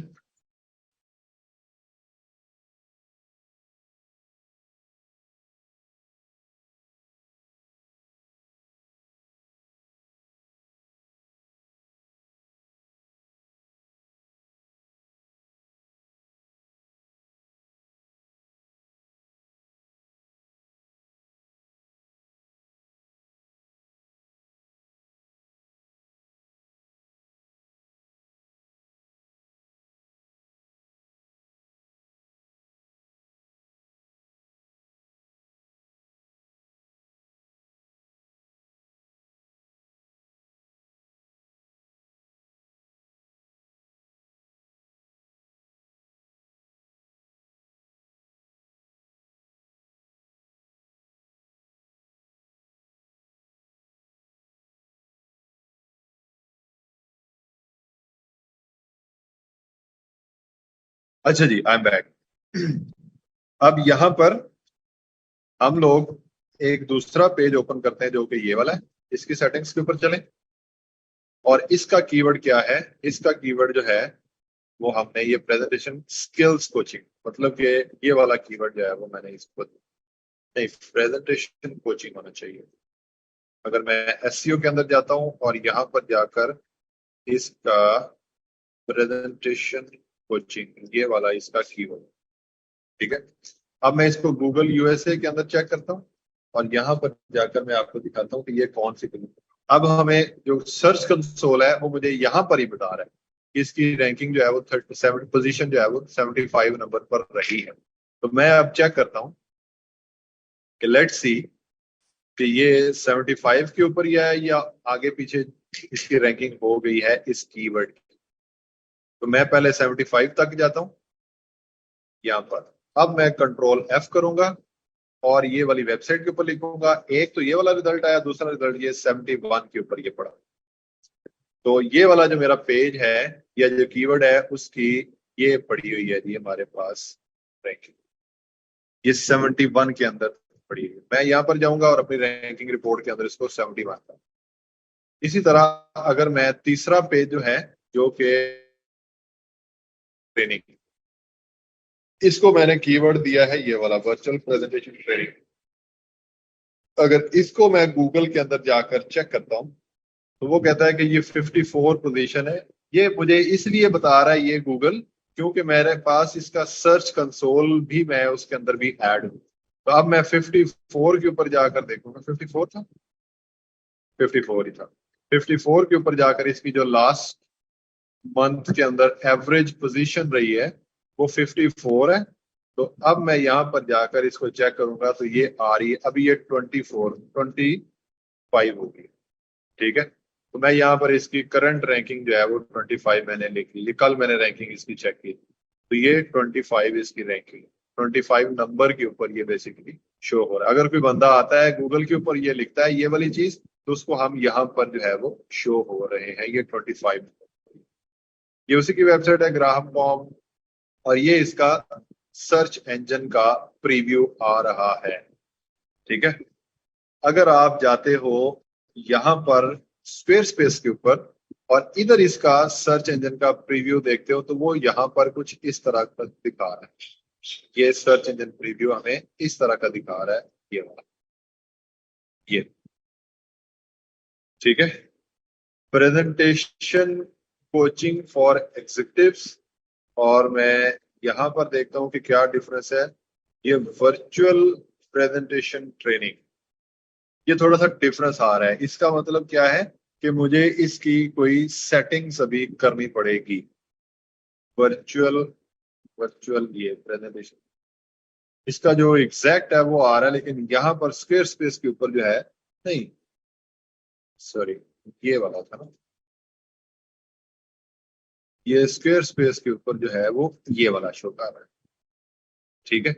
अच्छा जी, आई एम बैक। अब यहाँ पर हम लोग एक दूसरा पेज ओपन करते हैं जो कि ये वाला है। इसकी सेटिंग्स के ऊपर चलें, और इसका कीवर्ड क्या है, इसका कीवर्ड जो है वो हमने ये प्रेजेंटेशन स्किल्स कोचिंग, मतलब कि ये वाला कीवर्ड जो है वो मैंने इसको, नहीं, प्रेजेंटेशन कोचिंग होना चाहिए। अगर मैं एसईओ के अंदर जाता हूँ और यहाँ पर जाकर इसका प्रेजेंटेशन कोचिंग, ये वाला इसका कीवर्ड, ठीक है। अब मैं इसको गूगल यूएसए के अंदर चेक करता हूँ और यहाँ पर जाकर मैं आपको दिखाता हूँ कि ये कौन सी फिल्म है। अब हमें जो सर्च कंसोल है वो मुझे यहाँ पर ही बता रहा है कि इसकी रैंकिंग जो है वो 37 पोजीशन जो है वो 75 नंबर पर रही है। तो मैं अब चेक करता हूँ कि लेट्स सी कि ये 75 के ऊपर ही है या आगे पीछे इसकी रैंकिंग हो गई है इस कीवर्ड की। तो मैं पहले 75 तक जाता हूँ यहाँ पर। अब मैं कंट्रोल F करूंगा और ये वाली वेबसाइट के ऊपर लिखूंगा। एक तो ये वाला रिजल्ट आया, दूसरा रिजल्ट ये 71 के ऊपर ये पड़ा। तो ये वाला जो मेरा पेज है या जो कीवर्ड है उसकी ये पड़ी हुई है जी हमारे पास रैंकिंग, ये 71 के अंदर पड़ी हुई है। मैं यहाँ पर जाऊंगा और अपनी रैंकिंग रिपोर्ट के अंदर इसको 71 का। इसी तरह अगर मैं तीसरा पेज जो है जो कि ट्रेनिंग, इसको मैंने कीवर्ड दिया है ये वाला वर्चुअल प्रेजेंटेशन ट्रेनिंग। अगर इसको मैं गूगल के अंदर जाकर चेक करता हूँ तो वो कहता है कि ये 54 पोजीशन है। ये मुझे इसलिए बता रहा है ये गूगल क्योंकि मेरे पास इसका सर्च कंसोल भी, मैं उसके अंदर भी ऐड हूँ। तो अब मैं 54 के ऊपर जाकर देखूंगा, 54 था, 54 ही था। 54 के ऊपर जाकर इसकी जो लास्ट मंथ के अंदर एवरेज पोजीशन रही है वो 54 है। तो अब मैं यहाँ पर जाकर इसको चेक करूंगा तो ये आ रही है अभी ये 25 होगी। ठीक है, तो मैं यहाँ पर इसकी करंट रैंकिंग जो है वो 25 मैंने लिख ली। कल मैंने रैंकिंग इसकी चेक की तो ये 25 इसकी रैंकिंग, 25 नंबर के ऊपर ये बेसिकली शो हो रहा है। अगर कोई बंदा आता है गूगल के ऊपर ये लिखता है ये वाली चीज तो उसको हम यहाँ पर जो है वो शो हो रहे हैं ये 25। ये उसी की वेबसाइट है ग्राहम कॉम, और ये इसका सर्च इंजन का प्रीव्यू आ रहा है। ठीक है, अगर आप जाते हो यहां पर स्क्वेयर स्पेस के ऊपर और इधर इसका सर्च इंजन का प्रीव्यू देखते हो तो वो यहां पर कुछ इस तरह का दिखा रहा है। ये सर्च इंजन प्रीव्यू हमें इस तरह का दिखा रहा है, ये वाला, ये। ठीक है, प्रेजेंटेशन कोचिंग फॉर एग्जीक्यूटिव्स, और मैं यहां पर देखता हूं कि क्या डिफरेंस है। ये वर्चुअल प्रेजेंटेशन ट्रेनिंग, ये थोड़ा सा डिफरेंस आ रहा है। इसका मतलब क्या है कि मुझे इसकी कोई सेटिंग्स अभी करनी पड़ेगी। वर्चुअल वर्चुअल ये प्रेजेंटेशन, इसका जो एग्जैक्ट है वो आ रहा है, लेकिन यहाँ पर स्क्वेयर स्पेस के ऊपर जो है, नहीं सॉरी, ये वाला था ना, ये स्क्वेयर स्पेस के ऊपर जो है वो ये वाला शो कर रहा है। ठीक है,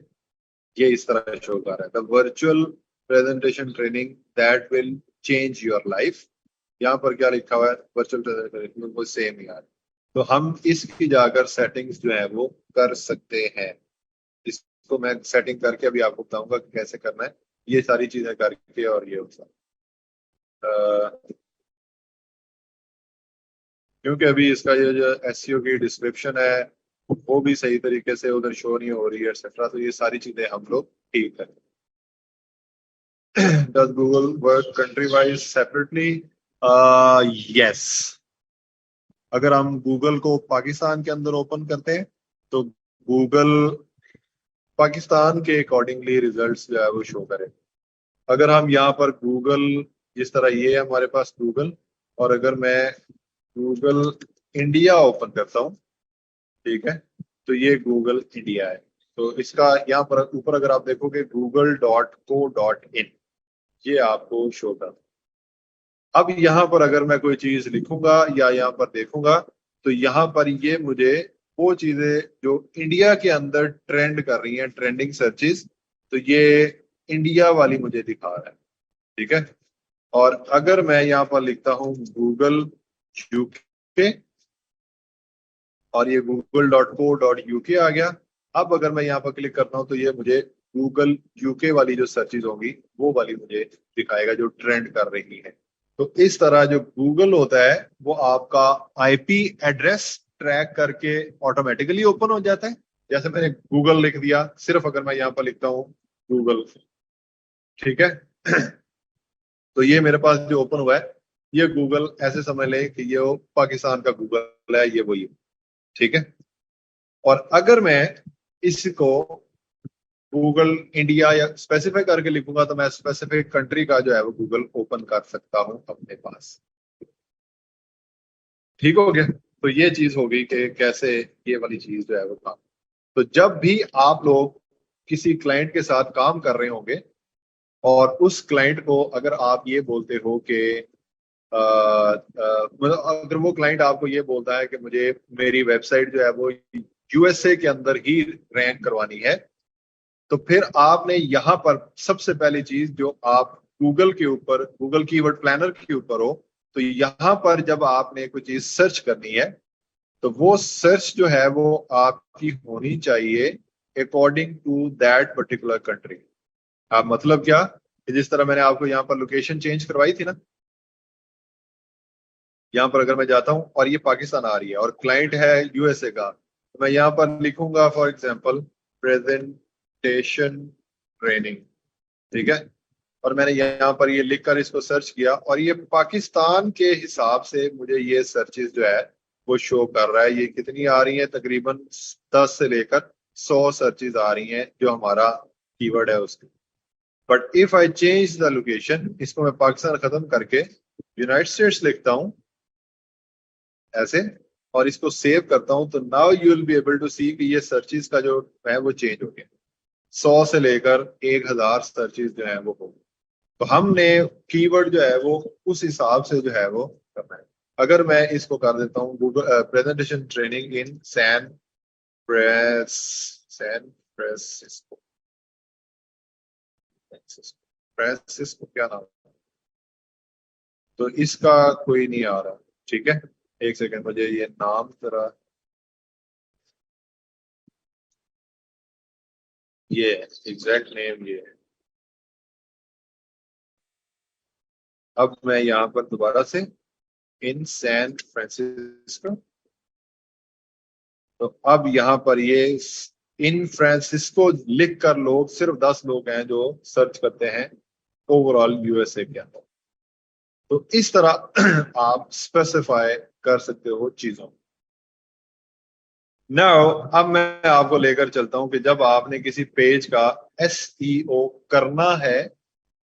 ये इस तरह शो कर रहा है, the virtual presentation training that will change your life. यहाँ पर क्या लिखा हुआ है, वर्चुअल प्रेजेंटेशन, वो सेम ही है। तो हम इसकी जाकर सेटिंग्स जो है वो कर सकते हैं। इसको मैं सेटिंग करके अभी आपको बताऊंगा कि कैसे करना है, ये सारी चीजें करके। और ये होता क्योंकि अभी इसका ये जो एसईओ की डिस्क्रिप्शन है वो भी सही तरीके से उधर शो नहीं हो रही है एक्सेट्रा, तो ये सारी चीजें हम लोग ठीक करें। Does Google work country wise separately? Yes, अगर हम गूगल को पाकिस्तान के अंदर ओपन करते हैं तो गूगल पाकिस्तान के अकॉर्डिंगली रिजल्ट्स जो है वो शो करे। अगर हम यहाँ पर गूगल, जिस तरह ये है हमारे पास गूगल, और अगर मैं गूगल इंडिया ओपन करता हूँ, ठीक है, तो ये गूगल इंडिया है। तो इसका यहाँ पर ऊपर अगर आप देखोगे google.co.in, ये आपको शो कर। अब यहाँ पर अगर मैं कोई चीज लिखूंगा या यहाँ पर देखूंगा तो यहाँ पर ये मुझे वो चीजें जो इंडिया के अंदर ट्रेंड कर रही हैं, ट्रेंडिंग सर्चेस, तो ये इंडिया वाली मुझे दिखा रहा है। ठीक है, और अगर मैं यहाँ पर लिखता हूँ गूगल यूके, और ये google.co.uk आ गया। अब अगर मैं यहाँ पर क्लिक करता हूँ तो ये मुझे गूगल यूके वाली जो सर्चेज होंगी वो वाली मुझे दिखाएगा जो ट्रेंड कर रही है। तो इस तरह जो गूगल होता है वो आपका आईपी एड्रेस ट्रैक करके ऑटोमेटिकली ओपन हो जाता है। जैसे मैंने गूगल लिख दिया, सिर्फ अगर मैं यहाँ पर लिखता हूँ गूगल, ठीक है, तो ये मेरे पास जो ओपन हुआ है ये गूगल, ऐसे समझ लें कि ये वो पाकिस्तान का गूगल है, ये वही। ठीक है, और अगर मैं इसको गूगल इंडिया या स्पेसिफाई करके लिखूंगा तो मैं स्पेसिफिक कंट्री का जो है वो गूगल ओपन कर सकता हूं अपने पास। ठीक हो गया, तो ये चीज हो गई कि कैसे ये वाली चीज जो है वो काम। तो जब भी आप लोग किसी क्लाइंट के साथ काम कर रहे होंगे और उस क्लाइंट को अगर आप ये बोलते हो कि मतलब अगर वो क्लाइंट आपको ये बोलता है कि मुझे मेरी वेबसाइट जो है वो यूएसए के अंदर ही रैंक करवानी है, तो फिर आपने यहाँ पर सबसे पहली चीज जो आप गूगल के ऊपर, गूगल कीवर्ड प्लानर के ऊपर हो, तो यहाँ पर जब आपने कोई चीज सर्च करनी है तो वो सर्च जो है वो आपकी होनी चाहिए according to that particular country. आप मतलब क्या कि जिस तरह मैंने आपको यहाँ पर लोकेशन चेंज करवाई थी ना, यहाँ पर अगर मैं जाता हूँ और ये पाकिस्तान आ रही है और क्लाइंट है यूएसए का, तो मैं यहाँ पर लिखूंगा फॉर एग्जांपल प्रेजेंटेशन ट्रेनिंग। ठीक है, और मैंने यहाँ पर ये लिखकर इसको सर्च किया और ये पाकिस्तान के हिसाब से मुझे ये सर्चेज जो है वो शो कर रहा है। ये कितनी आ रही है, तकरीबन 10 से लेकर 100 सर्चेज आ रही हैं जो हमारा कीवर्ड है उसकी। But if I change the location, इसको मैं पाकिस्तान खत्म करके यूनाइटेड स्टेट्स लिखता हूँ ऐसे, और इसको सेव करता हूं, तो now you will be able to see कि ये सर्चेज का जो है वो चेंज हो गया। 100 से लेकर 1000 सर्चेज जो है वो हो गए। तो हमने कीवर्ड जो है वो उस हिसाब से जो है वो करना है। अगर मैं इसको कर देता हूँ Google presentation training in press San Francisco, Francisco क्या नाम है? तो इसका कोई नहीं आ रहा। ठीक है, एक सेकंड, मुझे ये नाम जरा ये एग्जैक्ट नेम ये है। अब मैं यहाँ पर दोबारा से इन सैन फ्रांसिस्को, तो अब यहाँ पर ये इन फ्रांसिस्को लिख कर लोग सिर्फ 10 लोग हैं जो सर्च करते हैं ओवरऑल यूएसए के अंदर। तो इस तरह आप स्पेसिफाई कर सकते हो चीजों। नाउ अब मैं आपको लेकर चलता हूं कि जब आपने किसी पेज का एसईओ करना है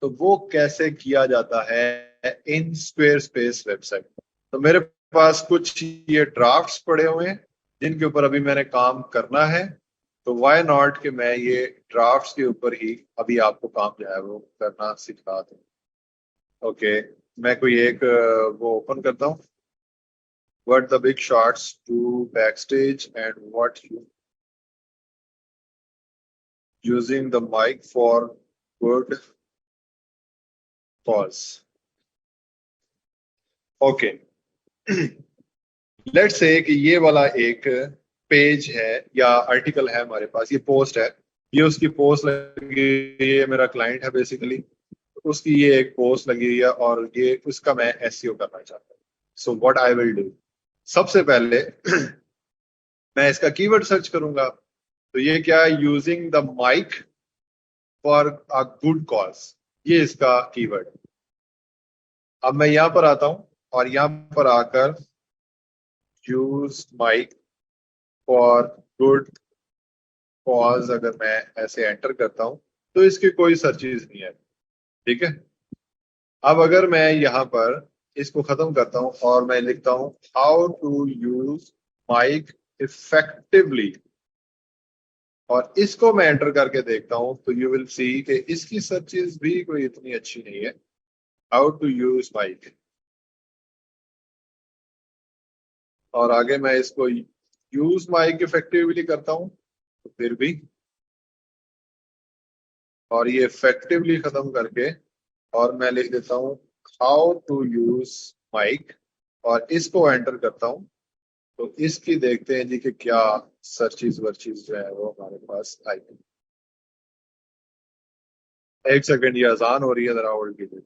तो वो कैसे किया जाता है इन स्क्वेयर स्पेस वेबसाइट। तो मेरे पास कुछ ये ड्राफ्ट्स पड़े हुए हैं जिनके ऊपर अभी मैंने काम करना है। तो वाई नॉट कि मैं ये ड्राफ्ट्स के ऊपर ही अभी आपको काम जो है वो करना सिखा दूं। ओके, मैं कोई एक वो ओपन करता हूँ। What the big shots do backstage and what you using the mic for good cause. Okay. Let's say कि ये वाला एक पेज है या आर्टिकल है हमारे पास, ये पोस्ट है, ये उसकी पोस्ट लगी, ये मेरा क्लाइंट है बेसिकली, उसकी ये एक पोस्ट लगी हुई है और ये उसका मैं एसईओ करना चाहता हूँ। सो व्हाट आई विल डू, सबसे पहले मैं इसका कीवर्ड सर्च करूंगा। तो ये क्या है, using the mic for a good cause, ये इसका कीवर्ड। अब मैं यहां पर आता हूं और यहां पर आकर use mic for good cause अगर मैं ऐसे एंटर करता हूं तो इसकी कोई सर्चेज नहीं है। ठीक है, अब अगर मैं यहाँ पर इसको खत्म करता हूं और मैं लिखता हूं how to use mic effectively और इसको मैं एंटर करके देखता हूं तो यू विल सी कि इसकी सर्चेज भी कोई इतनी अच्छी नहीं है। हाउ टू यूज माइक, और आगे मैं इसको यूज माइक इफेक्टिवली करता हूं तो फिर भी, और ये इफेक्टिवली खत्म करके और मैं लिख देता हूं हाउ टू यूज माइक और इसको एंटर करता हूं तो इसकी देखते हैं जी कि क्या सर्चेज वर्चेज जो है वो हमारे पास आई। एक सेकंड, ये आसान हो रही है, जरा होल्ड कीजिए।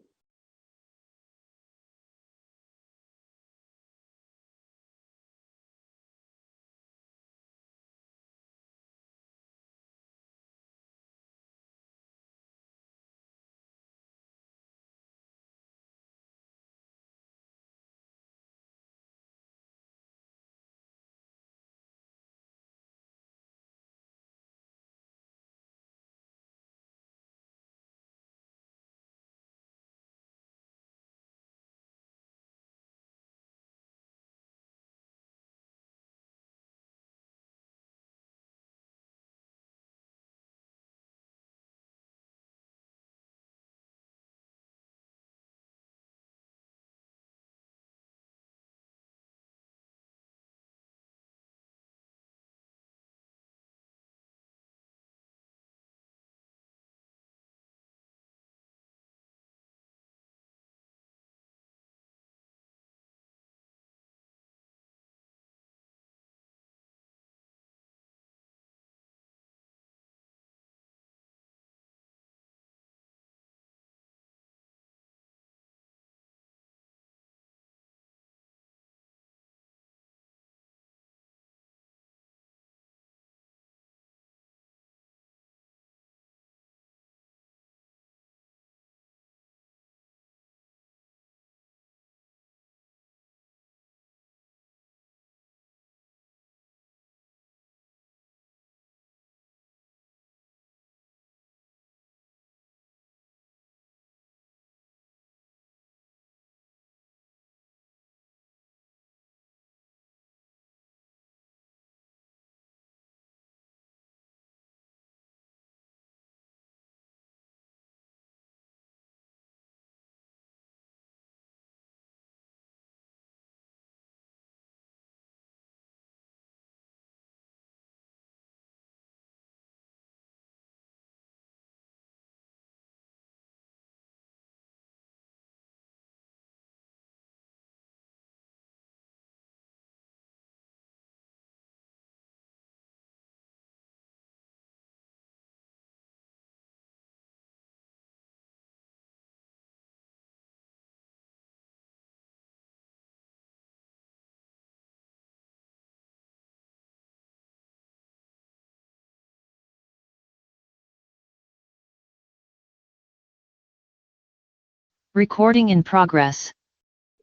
Recording in progress.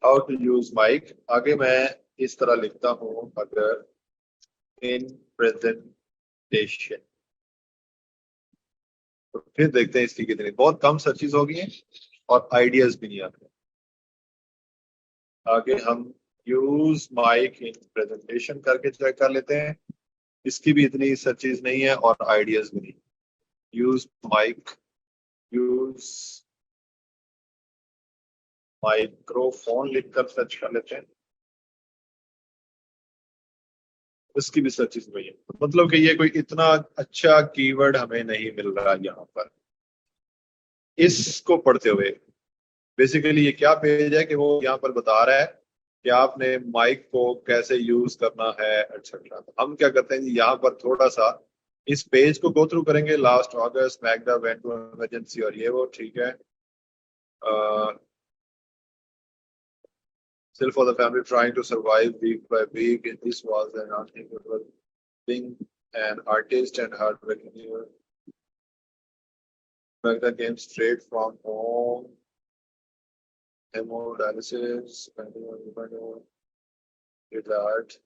How to use mic. आगे मैं इस तरह लिखता हूँ, अगर इन प्रेजेंटेशन, तो फिर देखते हैं इसकी कितनी, बहुत कम सर्चेज हो गई हैं और आइडियाज भी नहीं आते। आगे हम यूज माइक इन प्रेजेंटेशन करके चेक कर लेते हैं, इसकी भी इतनी सर्चेज नहीं है और आइडियाज भी नहीं। यूज माइक, यूज माइक्रोफोन लिखकर सर्च कर लेते हैं, इसकी भी सर्चेज नहीं है। मतलब कि ये कोई इतना अच्छा कीवर्ड हमें नहीं मिल रहा यहाँ पर। इसको पढ़ते हुए बेसिकली ये क्या पेज है कि वो यहाँ पर बता रहा है कि आपने माइक को कैसे यूज करना है एक्सेट्रा। हम क्या करते हैं, यहाँ पर थोड़ा सा इस पेज को गो थ्रू करेंगे। Last August Magna went to emergency और ये वो ठीक है। Still for the family trying to survive week by week, and this was an unthinkable being an artist and hardworking. Magda came straight from home, hemodialysis, did art,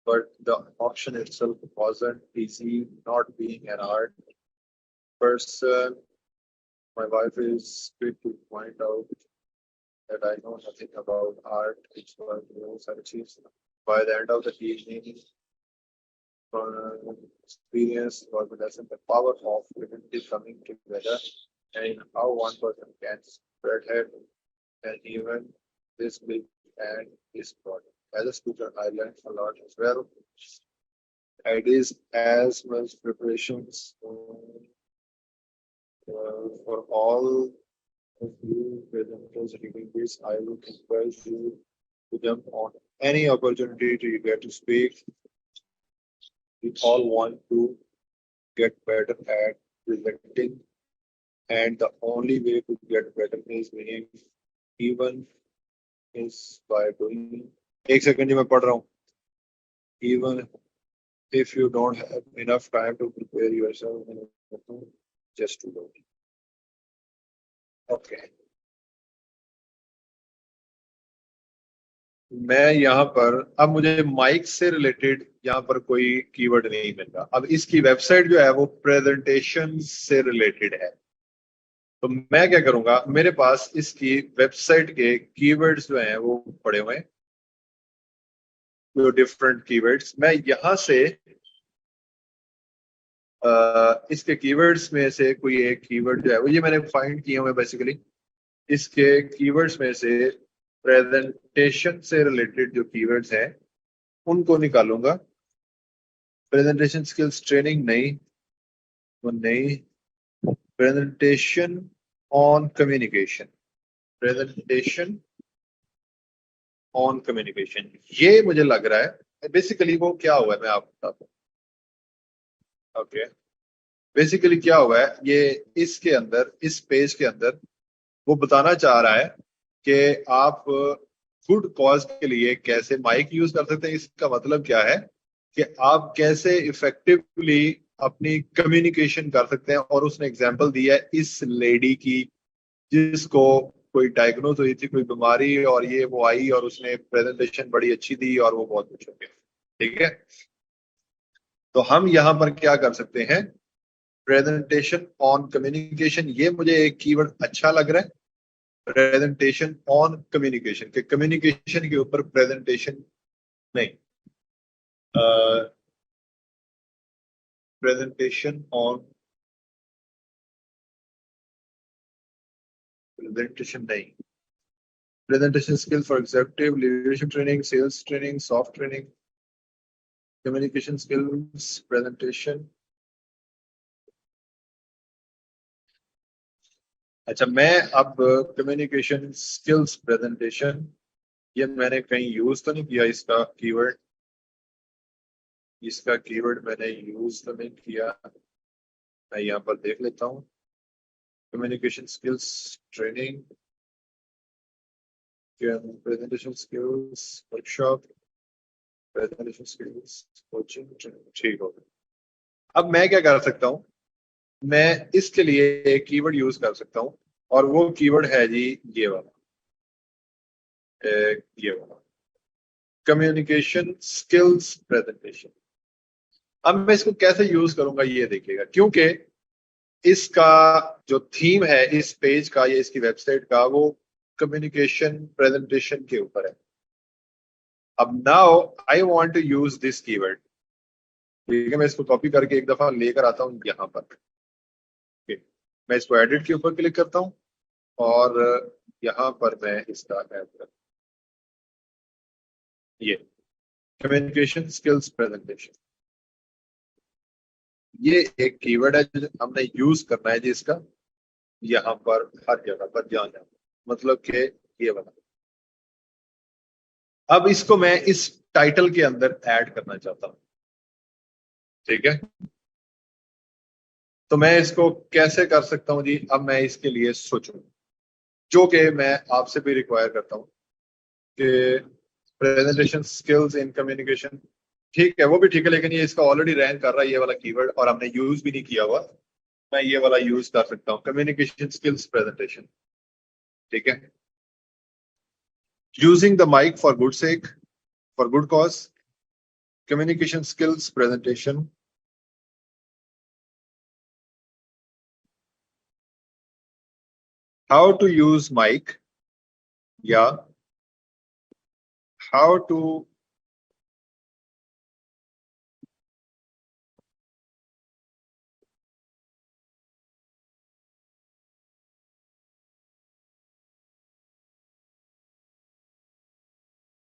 but the option itself wasn't easy. Not being an art person, my wife is quick to point out that I know nothing about art. It's one of such achievements. By the end of the evening, experience was the lesson, the power of community coming together, and how one person can spread it, and even this big and this project. As a speaker, I learned a lot as well. It is as much preparations for all of you presenters reading this. I would encourage you to jump on any opportunity to get to speak. We all want to get better at presenting, and the only way to get better is being even is by doing. एक second जी मैं पढ़ रहा हूँ। Even if you don't have enough time to prepare yourself, just do it. Okay. मैं यहाँ पर अब मुझे माइक से रिलेटेड यहाँ पर कोई कीवर्ड नहीं मिल रहा। अब इसकी वेबसाइट जो है वो प्रेजेंटेशन से रिलेटेड है, तो मैं क्या करूंगा, मेरे पास इसकी वेबसाइट के कीवर्ड्स जो हैं वो पड़े हुए हैं, जो डिफरेंट कीवर्ड्स। मैं यहाँ से इसके कीवर्ड्स में से कोई एक कीवर्ड जो है वो ये मैंने फाइंड किए हुए बेसिकली। इसके कीवर्ड्स में से प्रेजेंटेशन से रिलेटेड जो कीवर्ड्स हैं उनको निकालूंगा। प्रेजेंटेशन स्किल्स ट्रेनिंग नहीं, वो नहीं। Presentation on communication, presentation on communication, ये मुझे लग रहा है बेसिकली वो क्या हुआ है मैं आपको बताता हूँ। ओके, बेसिकली क्या हुआ है, ये इसके अंदर, इस पेज के अंदर वो बताना चाह रहा है कि आप गुड कॉज के लिए कैसे माइक यूज कर सकते हैं। इसका मतलब क्या है कि आप कैसे इफेक्टिवली अपनी कम्युनिकेशन कर सकते हैं। और उसने एग्जांपल दिया है इस लेडी की जिसको कोई डायग्नोज हुई थी कोई बीमारी, और ये वो आई और उसने प्रेजेंटेशन बड़ी अच्छी दी और वो बहुत कुछ हो गया। ठीक है, तो हम यहाँ पर क्या कर सकते हैं, प्रेजेंटेशन ऑन कम्युनिकेशन, ये मुझे एक कीवर्ड अच्छा लग रहा है। प्रेजेंटेशन ऑन कम्युनिकेशन के कम्युनिकेशन के ऊपर प्रेजेंटेशन नहीं, प्रेजेंटेशन ऑन प्रेजेंटेशन नहीं, presentation skill for executive leadership training, sales training, soft training, communication skills, presentation. अच्छा, मैं अब कम्युनिकेशन स्किल्स प्रेजेंटेशन, ये मैंने कहीं यूज तो नहीं किया इसका कीवर्ड, इसका कीवर्ड मैंने यूज तो नहीं किया। मैं यहाँ पर देख लेता हूँ, communication skills training, presentation skills workshop, presentation skills coaching training. ठीक हो गया। अब मैं क्या कर सकता हूँ, मैं इसके लिए एक कीवर्ड यूज कर सकता हूँ और वो कीवर्ड है जी ये वाला, ये वाला कम्युनिकेशन स्किल्स प्रेजेंटेशन। अब मैं इसको कैसे यूज करूंगा ये देखिएगा, क्योंकि इसका जो थीम है इस पेज का या इसकी वेबसाइट का वो कम्युनिकेशन प्रेजेंटेशन के ऊपर है। अब now I want to use this keyword. ठीक है, मैं इसको कॉपी करके एक दफा लेकर आता हूं यहां पर। Okay. मैं इसको एडिट के ऊपर क्लिक करता हूं और यहां पर मैं इसका ऐड करता हूं, ये कम्युनिकेशन स्किल्स प्रेजेंटेशन। ये एक कीवर्ड है जो हमने यूज करना है जी इसका, यहाँ पर हर जगह पर जहाँ जहाँ, मतलब कि ये वाला। अब इसको मैं इस टाइटल के अंदर ऐड करना चाहता हूं। ठीक है, तो मैं इसको कैसे कर सकता हूं जी? अब मैं इसके लिए सोचूं, जो कि मैं आपसे भी रिक्वायर करता हूं कि प्रेजेंटेशन स्किल्स इन कम्युनिकेशन। ठीक है, वो भी ठीक है, लेकिन ये इसका ऑलरेडी रैंक कर रहा है ये वाला कीवर्ड, और हमने यूज भी नहीं किया हुआ। मैं ये वाला यूज कर सकता हूँ, कम्युनिकेशन स्किल्स प्रेजेंटेशन। ठीक है, using the mic for good sake, for good cause, communication skills presentation, how to use mic, या how to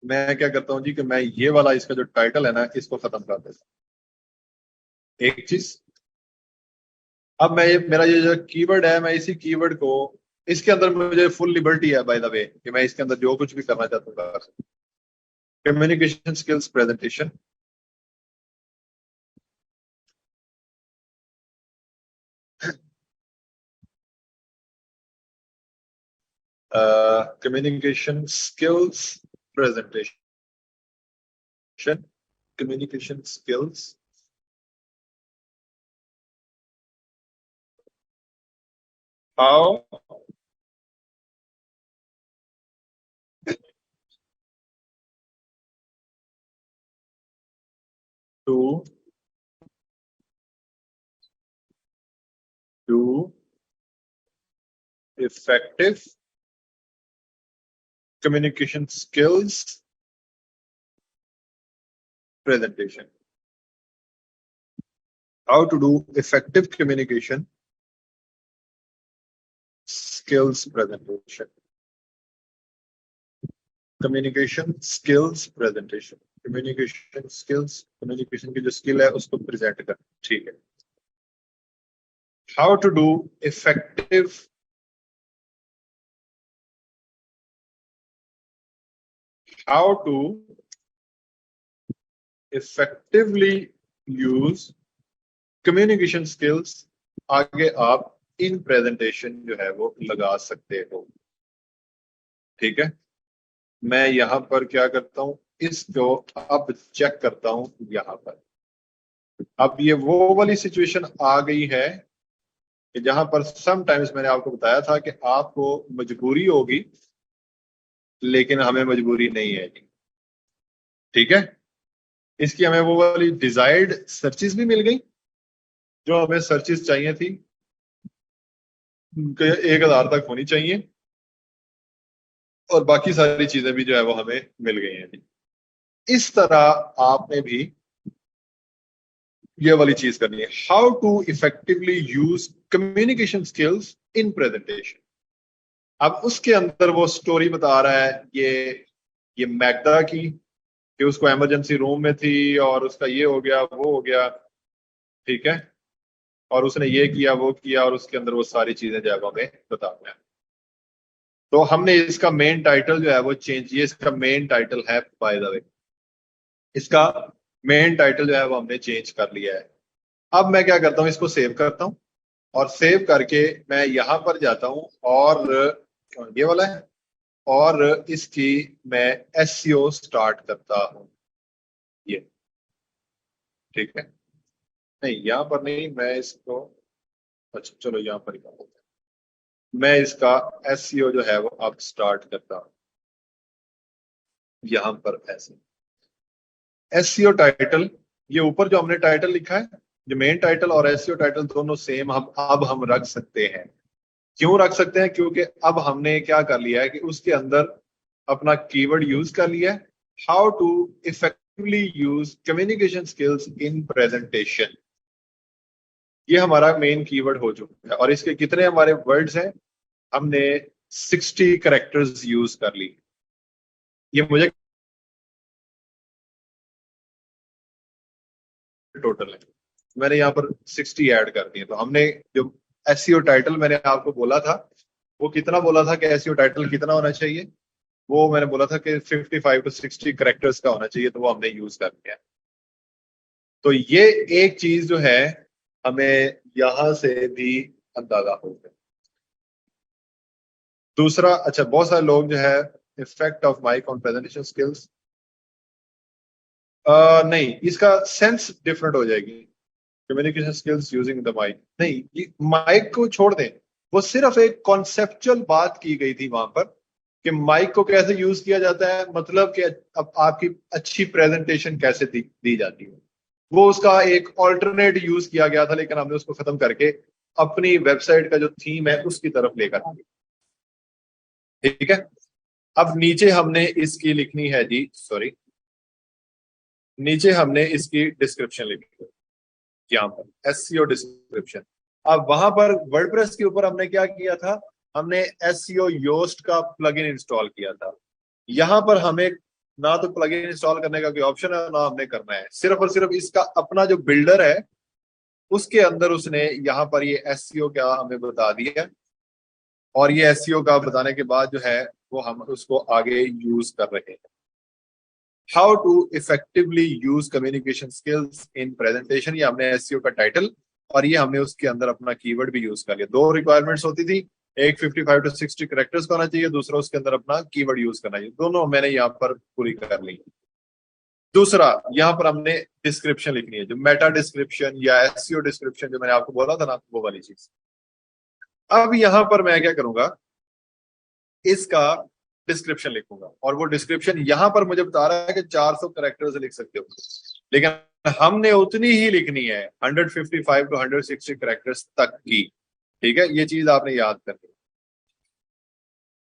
मैं क्या करता हूं जी कि मैं ये वाला इसका जो टाइटल है ना इसको खत्म कर देता हूं। एक चीज, अब मैं मेरा ये जो कीवर्ड है मैं इसी कीवर्ड को, इसके अंदर मुझे फुल लिबर्टी है बाय द वे कि मैं इसके अंदर जो कुछ भी करना चाहता हूँ कर सकता हूं। Communication skills presentation, communication skills presentation, communication skills, how to do effective communication skills presentation. How to do effective communication skills presentation. Communication skills presentation. Communication skills, communication की जो skill है उसको present कर, ठीक है। How to do effective, how to effectively use communication skills, आगे आप in presentation जो है वो लगा सकते हो। ठीक है, मैं यहां पर क्या करता हूं, इसको अब चेक करता हूं यहां पर। अब ये वो वाली सिचुएशन आ गई है कि जहां पर समटाइम्स मैंने आपको बताया था कि आपको मजबूरी होगी, लेकिन हमें मजबूरी नहीं है जी। ठीक है, इसकी हमें वो वाली डिजायर्ड सर्चेस भी मिल गई जो हमें सर्चेस चाहिए थी, 1,000 तक होनी चाहिए, और बाकी सारी चीजें भी जो है वो हमें मिल गई हैं जी। इस तरह आपने भी ये वाली चीज करनी है, how to effectively use communication skills in presentation. अब उसके अंदर वो स्टोरी बता रहा है, ये मैगदा की, कि उसको इमरजेंसी रूम में थी और उसका ये हो गया वो हो गया। ठीक है, और उसने ये किया वो किया, और उसके अंदर वो सारी चीजें जो है वो हमें बताते हैं। तो हमने इसका मेन टाइटल जो है वो चेंज, ये इसका मेन टाइटल है बाय द वे, इसका मेन टाइटल जो है वो हमने चेंज कर लिया है। अब मैं क्या करता हूँ, इसको सेव करता हूँ, और सेव करके मैं यहां पर जाता हूं, और ये वाला है, और इसकी मैं एसईओ स्टार्ट करता हूं, ये। ठीक है, नहीं यहां पर नहीं, मैं इसको, अच्छा चलो यहां पर ही कर देता हूं। मैं इसका एसईओ जो है वो अब स्टार्ट करता हूं। यहां पर ऐसे एसईओ टाइटल, ये ऊपर जो हमने टाइटल लिखा है, जो मेन टाइटल और एसईओ टाइटल दोनों सेम हम अब हम रख सकते हैं। क्यों रख सकते हैं? क्योंकि अब हमने क्या कर लिया है कि उसके अंदर अपना कीवर्ड यूज कर लिया है, how to effectively use communication skills in presentation. ये हमारा मेन कीवर्ड हो चुका है, और इसके कितने हमारे वर्ड्स हैं? हमने 60 करेक्टर्स यूज कर ली। ये मुझे टोटल है, मैंने यहाँ पर 60 ऐड कर दिए। तो हमने जो एसईओ टाइटल मैंने आपको बोला था, वो कितना बोला था कि एसईओ टाइटल कितना होना चाहिए? वो मैंने बोला था कि 55 टू 60 करेक्टर्स का होना चाहिए, तो वो हमने यूज कर लिया। तो ये एक चीज जो है हमें यहां से भी अंदाजा हो गया। दूसरा, अच्छा, बहुत सारे लोग जो है effect of mic on presentation skills, नहीं, इसका सेंस डिफरेंट हो जाएगी। Communication skills using the mic, नहीं, माइक को छोड़ दें। वो सिर्फ एक कॉन्सेप्चुअल बात की गई थी वहां पर कि माइक को कैसे यूज किया जाता है, मतलब कि अब आपकी अच्छी प्रेजेंटेशन कैसे दी जाती है। वो उसका एक ऑल्टरनेट यूज किया गया था, लेकिन हमने उसको खत्म करके अपनी वेबसाइट का जो थीम है उसकी तरफ लेकर आ गए। ठीक है। अब नीचे हमने इसकी लिखनी है जी, सॉरी, नीचे हमने इसकी डिस्क्रिप्शन लिखी है यहाँ पर, एससीओ डिस्क्रिप्शन। अब वहां पर वर्डप्रेस के ऊपर हमने क्या किया था? हमने एससीओ योस्ट का प्लगइन इंस्टॉल किया था। यहाँ पर हमें ना तो प्लगइन इंस्टॉल करने का कोई ऑप्शन है, ना हमने करना है, सिर्फ और सिर्फ इसका अपना जो बिल्डर है उसके अंदर उसने यहाँ पर ये एससीओ क्या हमें बता दिया, और ये एससीओ का बताने के बाद जो है वो हम उसको आगे यूज कर रहे हैं। How to effectively use communication skills in presentation, ये हमने एसईओ का टाइटल, और ये हमने उसके अंदर अपना कीवर्ड भी यूज कर लिया। दो रिक्वायरमेंट्स होती थी, एक 55 टू 60 करेक्टर्स का होना चाहिए, दूसरा उसके अंदर अपना कीवर्ड यूज करना चाहिए। दोनों मैंने यहाँ पर पूरी कर ली। दूसरा, यहाँ पर हमने डिस्क्रिप्शन लिखनी है, जो मेटा डिस्क्रिप्शन या एसईओ डिस्क्रिप्शन जो मैंने आपको बोला था ना, वो वाली चीज। अब यहाँ पर मैं क्या करूंगा, इसका डिस्क्रिप्शन लिखूंगा, और वो डिस्क्रिप्शन यहां पर मुझे बता रहा है कि 400 करेक्टर्स लिख सकते हो, लेकिन हमने उतनी ही लिखनी है, 155 टू 160 करेक्टर्स तक की। ठीक है, ये चीज आपने याद करनी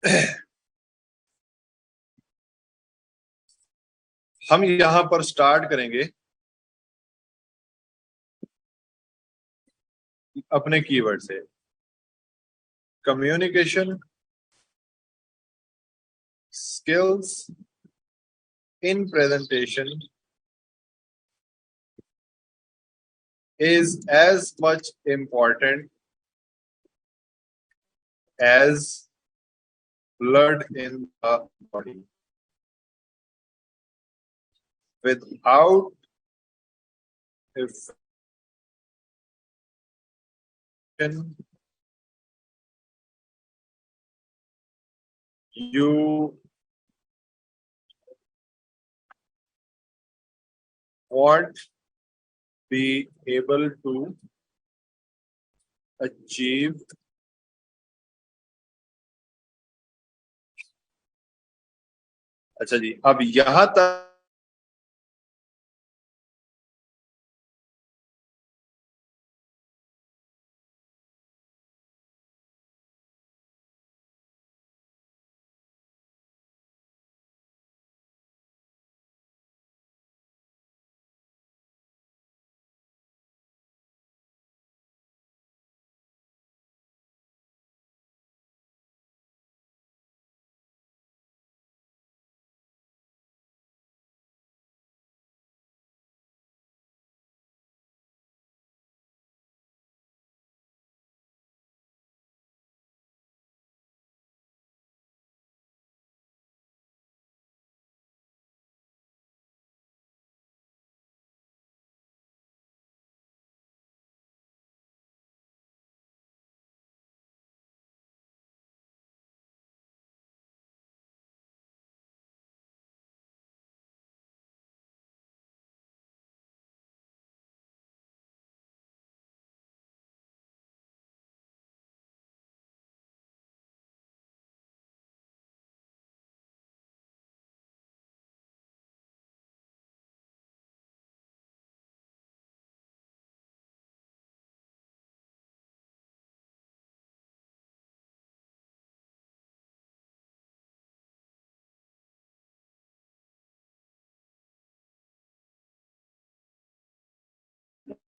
है। हम यहां पर स्टार्ट करेंगे अपने कीवर्ड से, communication skills in presentation is as much important as blood in the body. Without affection, you won't be able to achieve। अच्छा जी, अब यहां तक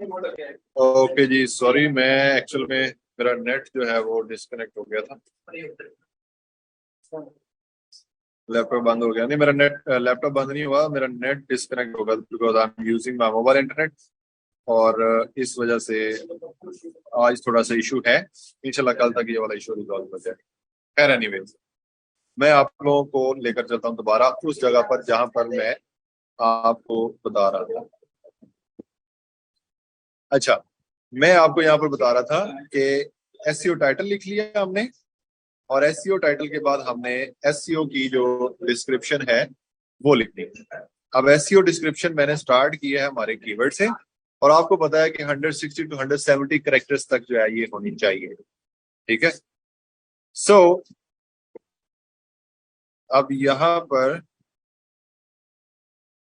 ओके जी, सॉरी, मैं एक्चुअल में मेरा नेट जो है वो डिस्कनेक्ट हो गया था। लैपटॉप बंद हो गया, नहीं मेरा नेट, लैपटॉप बंद नहीं हुआ, मेरा नेट डिस्कनेक्ट होगा because I am using my mobile internet. और इस वजह से आज थोड़ा सा इशू है। इंशाल्लाह कल तक ये वाला इशू रिजॉल्व हो जाए। खैर एनीवेज, मैं आप लोगों को लेकर चलता हूँ दोबारा उस जगह पर जहां पर मैं आपको बता रहा था। अच्छा, मैं आपको यहाँ पर बता रहा था कि एसईओ टाइटल लिख लिया हमने, और एसईओ टाइटल के बाद हमने एसईओ की जो डिस्क्रिप्शन है वो लिखनी है। अब एसईओ डिस्क्रिप्शन मैंने स्टार्ट किया है हमारे कीवर्ड से, और आपको पता है कि 160 टू 170 कैरेक्टर्स तक जो है ये होनी चाहिए। ठीक है। सो अब यहाँ पर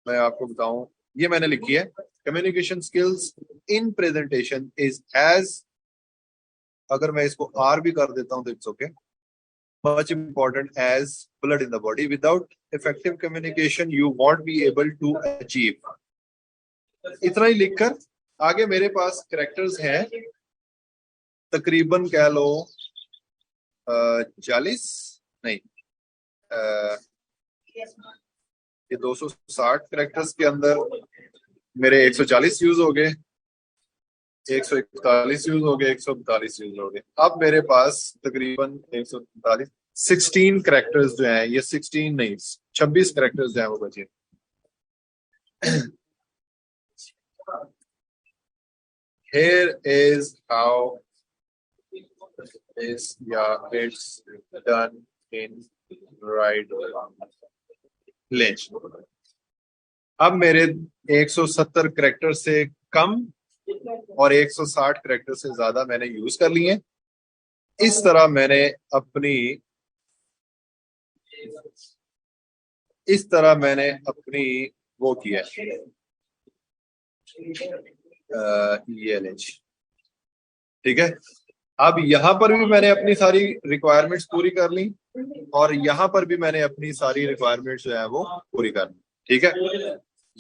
मैं आपको बताऊं, ये मैंने लिखी है, communication skills in presentation is as, अगर मैं इसको आर भी कर देता हूं तो it's okay, much important as blood in the body. Without effective communication, you won't be able to achieve. इतना ही लिखकर आगे मेरे पास कैरेक्टर्स हैं, तकरीबन कह लो 40, नहीं, ये 260 कैरेक्टर्स के अंदर मेरे 140 यूज हो गए, 141 यूज हो गए, 142 यूज हो गए। अब मेरे पास तकरीबन 145 16 कैरेक्टर्स जो हैं, ये 16 नहीं 26 कैरेक्टर्स जो हैं वो बचे। Here is how is, yeah, it's done in right language. अब मेरे 170 कैरेक्टर से कम और 160 कैरेक्टर से ज्यादा मैंने यूज कर लिए। इस तरह मैंने अपनी वो किया ये लेंज। ठीक है। अब यहाँ पर भी मैंने अपनी सारी रिक्वायरमेंट्स पूरी कर ली, और यहाँ पर भी मैंने अपनी सारी रिक्वायरमेंट्स जो है वो पूरी कर ली। ठीक है।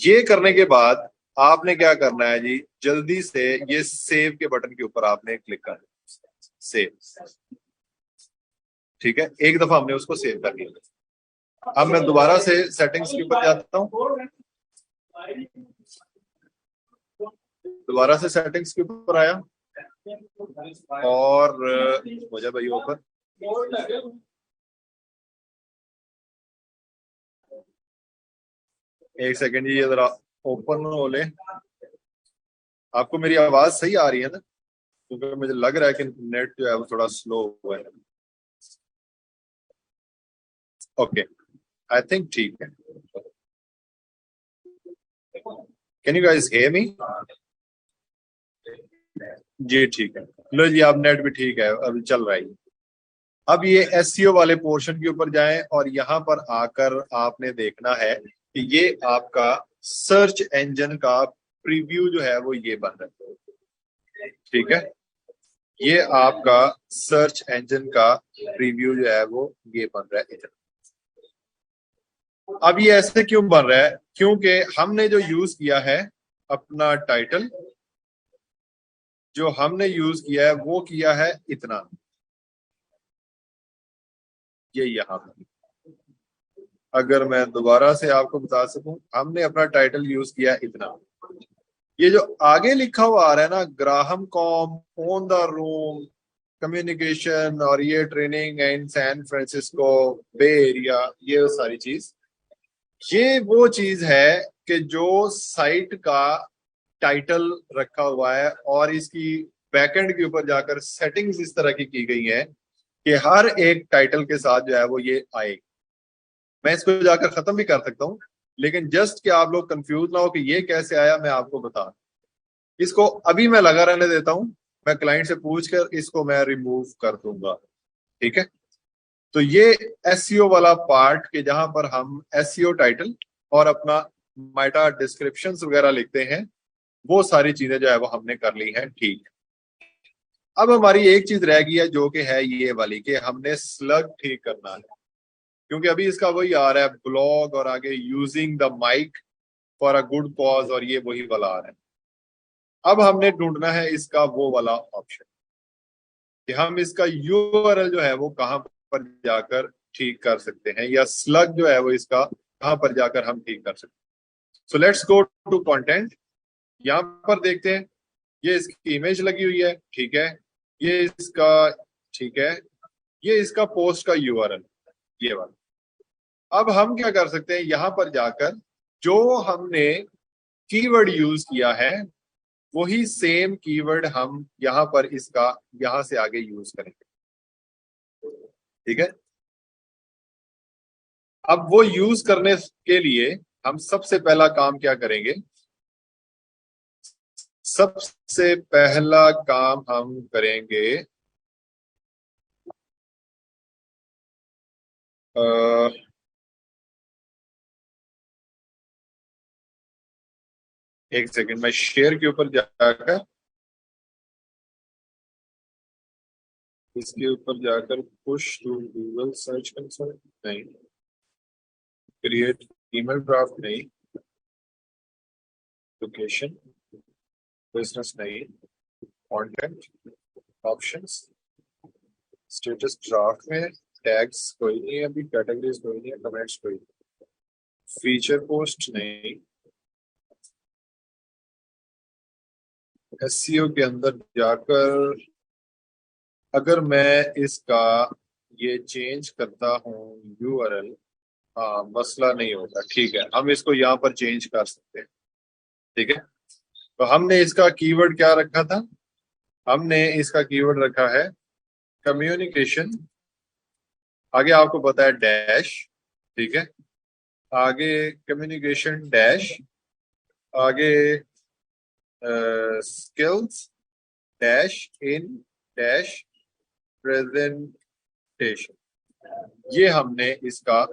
ये करने के बाद आपने क्या करना है जी, जल्दी से ये सेव के बटन के ऊपर आपने क्लिक करना, सेव। ठीक है, एक दफा हमने उसको सेव कर लिया। अब मैं दोबारा से सेटिंग्स के ऊपर जाता हूँ, दोबारा से सेटिंग्स के ऊपर आया, और मुझे भाई ऊपर एक सेकंड जी, ये जरा ओपन हो ले। आपको मेरी आवाज सही आ रही है ना? क्योंकि मुझे लग रहा है कि नेट जो है वो थोड़ा स्लो हुआ है। ओके, आई थिंक ठीक है। Can you guys hear me? जी ठीक है। लो जी, अब नेट भी ठीक है, अभी चल रहा है। अब ये एससीओ वाले पोर्शन के ऊपर जाएं, और यहाँ पर आकर आपने देखना है कि ये आपका सर्च इंजन का प्रीव्यू जो है वो ये बन रहा है। ठीक है, ये आपका सर्च इंजन का प्रीव्यू जो है वो ये बन रहा है। अब ये ऐसे क्यों बन रहा है? क्योंकि हमने जो यूज किया है अपना टाइटल, जो हमने यूज किया है वो किया है इतना, ये यहाँ पर। अगर मैं दोबारा से आपको बता सकूं, हमने अपना टाइटल यूज किया इतना। ये जो आगे लिखा हुआ आ रहा है ना, Graham com on the room communication, और ये training in San Francisco Bay area, ये सारी चीज, ये वो चीज है कि जो साइट का टाइटल रखा हुआ है, और इसकी बैकएंड के ऊपर जाकर सेटिंग्स इस तरह की गई है कि हर एक टाइटल के साथ जो है वो ये आएगी। मैं इसको जाकर खत्म भी कर सकता हूँ, लेकिन जस्ट कि आप लोग कंफ्यूज ना हो कि ये कैसे आया, मैं आपको बता, इसको अभी मैं लगा रहने देता हूँ, मैं क्लाइंट से पूछ कर इसको मैं रिमूव कर दूंगा। ठीक है। तो ये एसईओ वाला पार्ट के जहां पर हम एसईओ टाइटल और अपना मेटा डिस्क्रिप्शंस वगैरह लिखते हैं, वो सारी चीजें जो है वो हमने कर ली हैं। ठीक। अब हमारी एक चीज रह गई है, जो कि है ये वाली, कि हमने स्लग ठीक करना है, क्योंकि अभी इसका वही आ रहा है ब्लॉग, और आगे using the mic for a good cause, और ये वही वाला आ रहा है। अब हमने ढूंढना है इसका वो वाला ऑप्शन कि हम इसका यूआरएल जो है वो कहां पर जाकर ठीक कर सकते हैं, या स्लग जो है वो इसका कहां पर जाकर हम ठीक कर सकते हैं। So let's go to content. यहां पर देखते हैं, ये इसकी इमेज लगी हुई है, ठीक है, ये इसका, ठीक है, ये इसका पोस्ट का यूआरएल, ये वाला। अब हम क्या कर सकते हैं, यहां पर जाकर जो हमने कीवर्ड यूज किया है वही सेम कीवर्ड हम यहां पर इसका यहां से आगे यूज करेंगे, ठीक है। अब वो यूज करने के लिए हम सबसे पहला काम क्या करेंगे, सबसे पहला काम हम करेंगे एक सेकंड, मैं शेयर के ऊपर जाकर इसके ऊपर जाकर push to Google search console नहीं, क्रिएट ईमेल ड्राफ्ट नहीं, लोकेशन बिजनेस नहीं, कंटेंट ऑप्शंस, स्टेटस ड्राफ्ट में, टैग्स कोई नहीं है अभी, कैटेगरीज कोई नहीं है, कमेंट्स कोई नहीं, फीचर पोस्ट नहीं, एसईओ के अंदर जाकर अगर मैं इसका ये चेंज करता हूँ यूआरएल, हाँ मसला नहीं होता, ठीक है, हम इसको यहाँ पर चेंज कर सकते हैं, ठीक है। तो हमने इसका कीवर्ड क्या रखा था, हमने इसका कीवर्ड रखा है कम्युनिकेशन, आगे आपको पता है डैश, ठीक है, आगे कम्युनिकेशन डैश, आगे skills dash in dash presentation, ये हमने इसका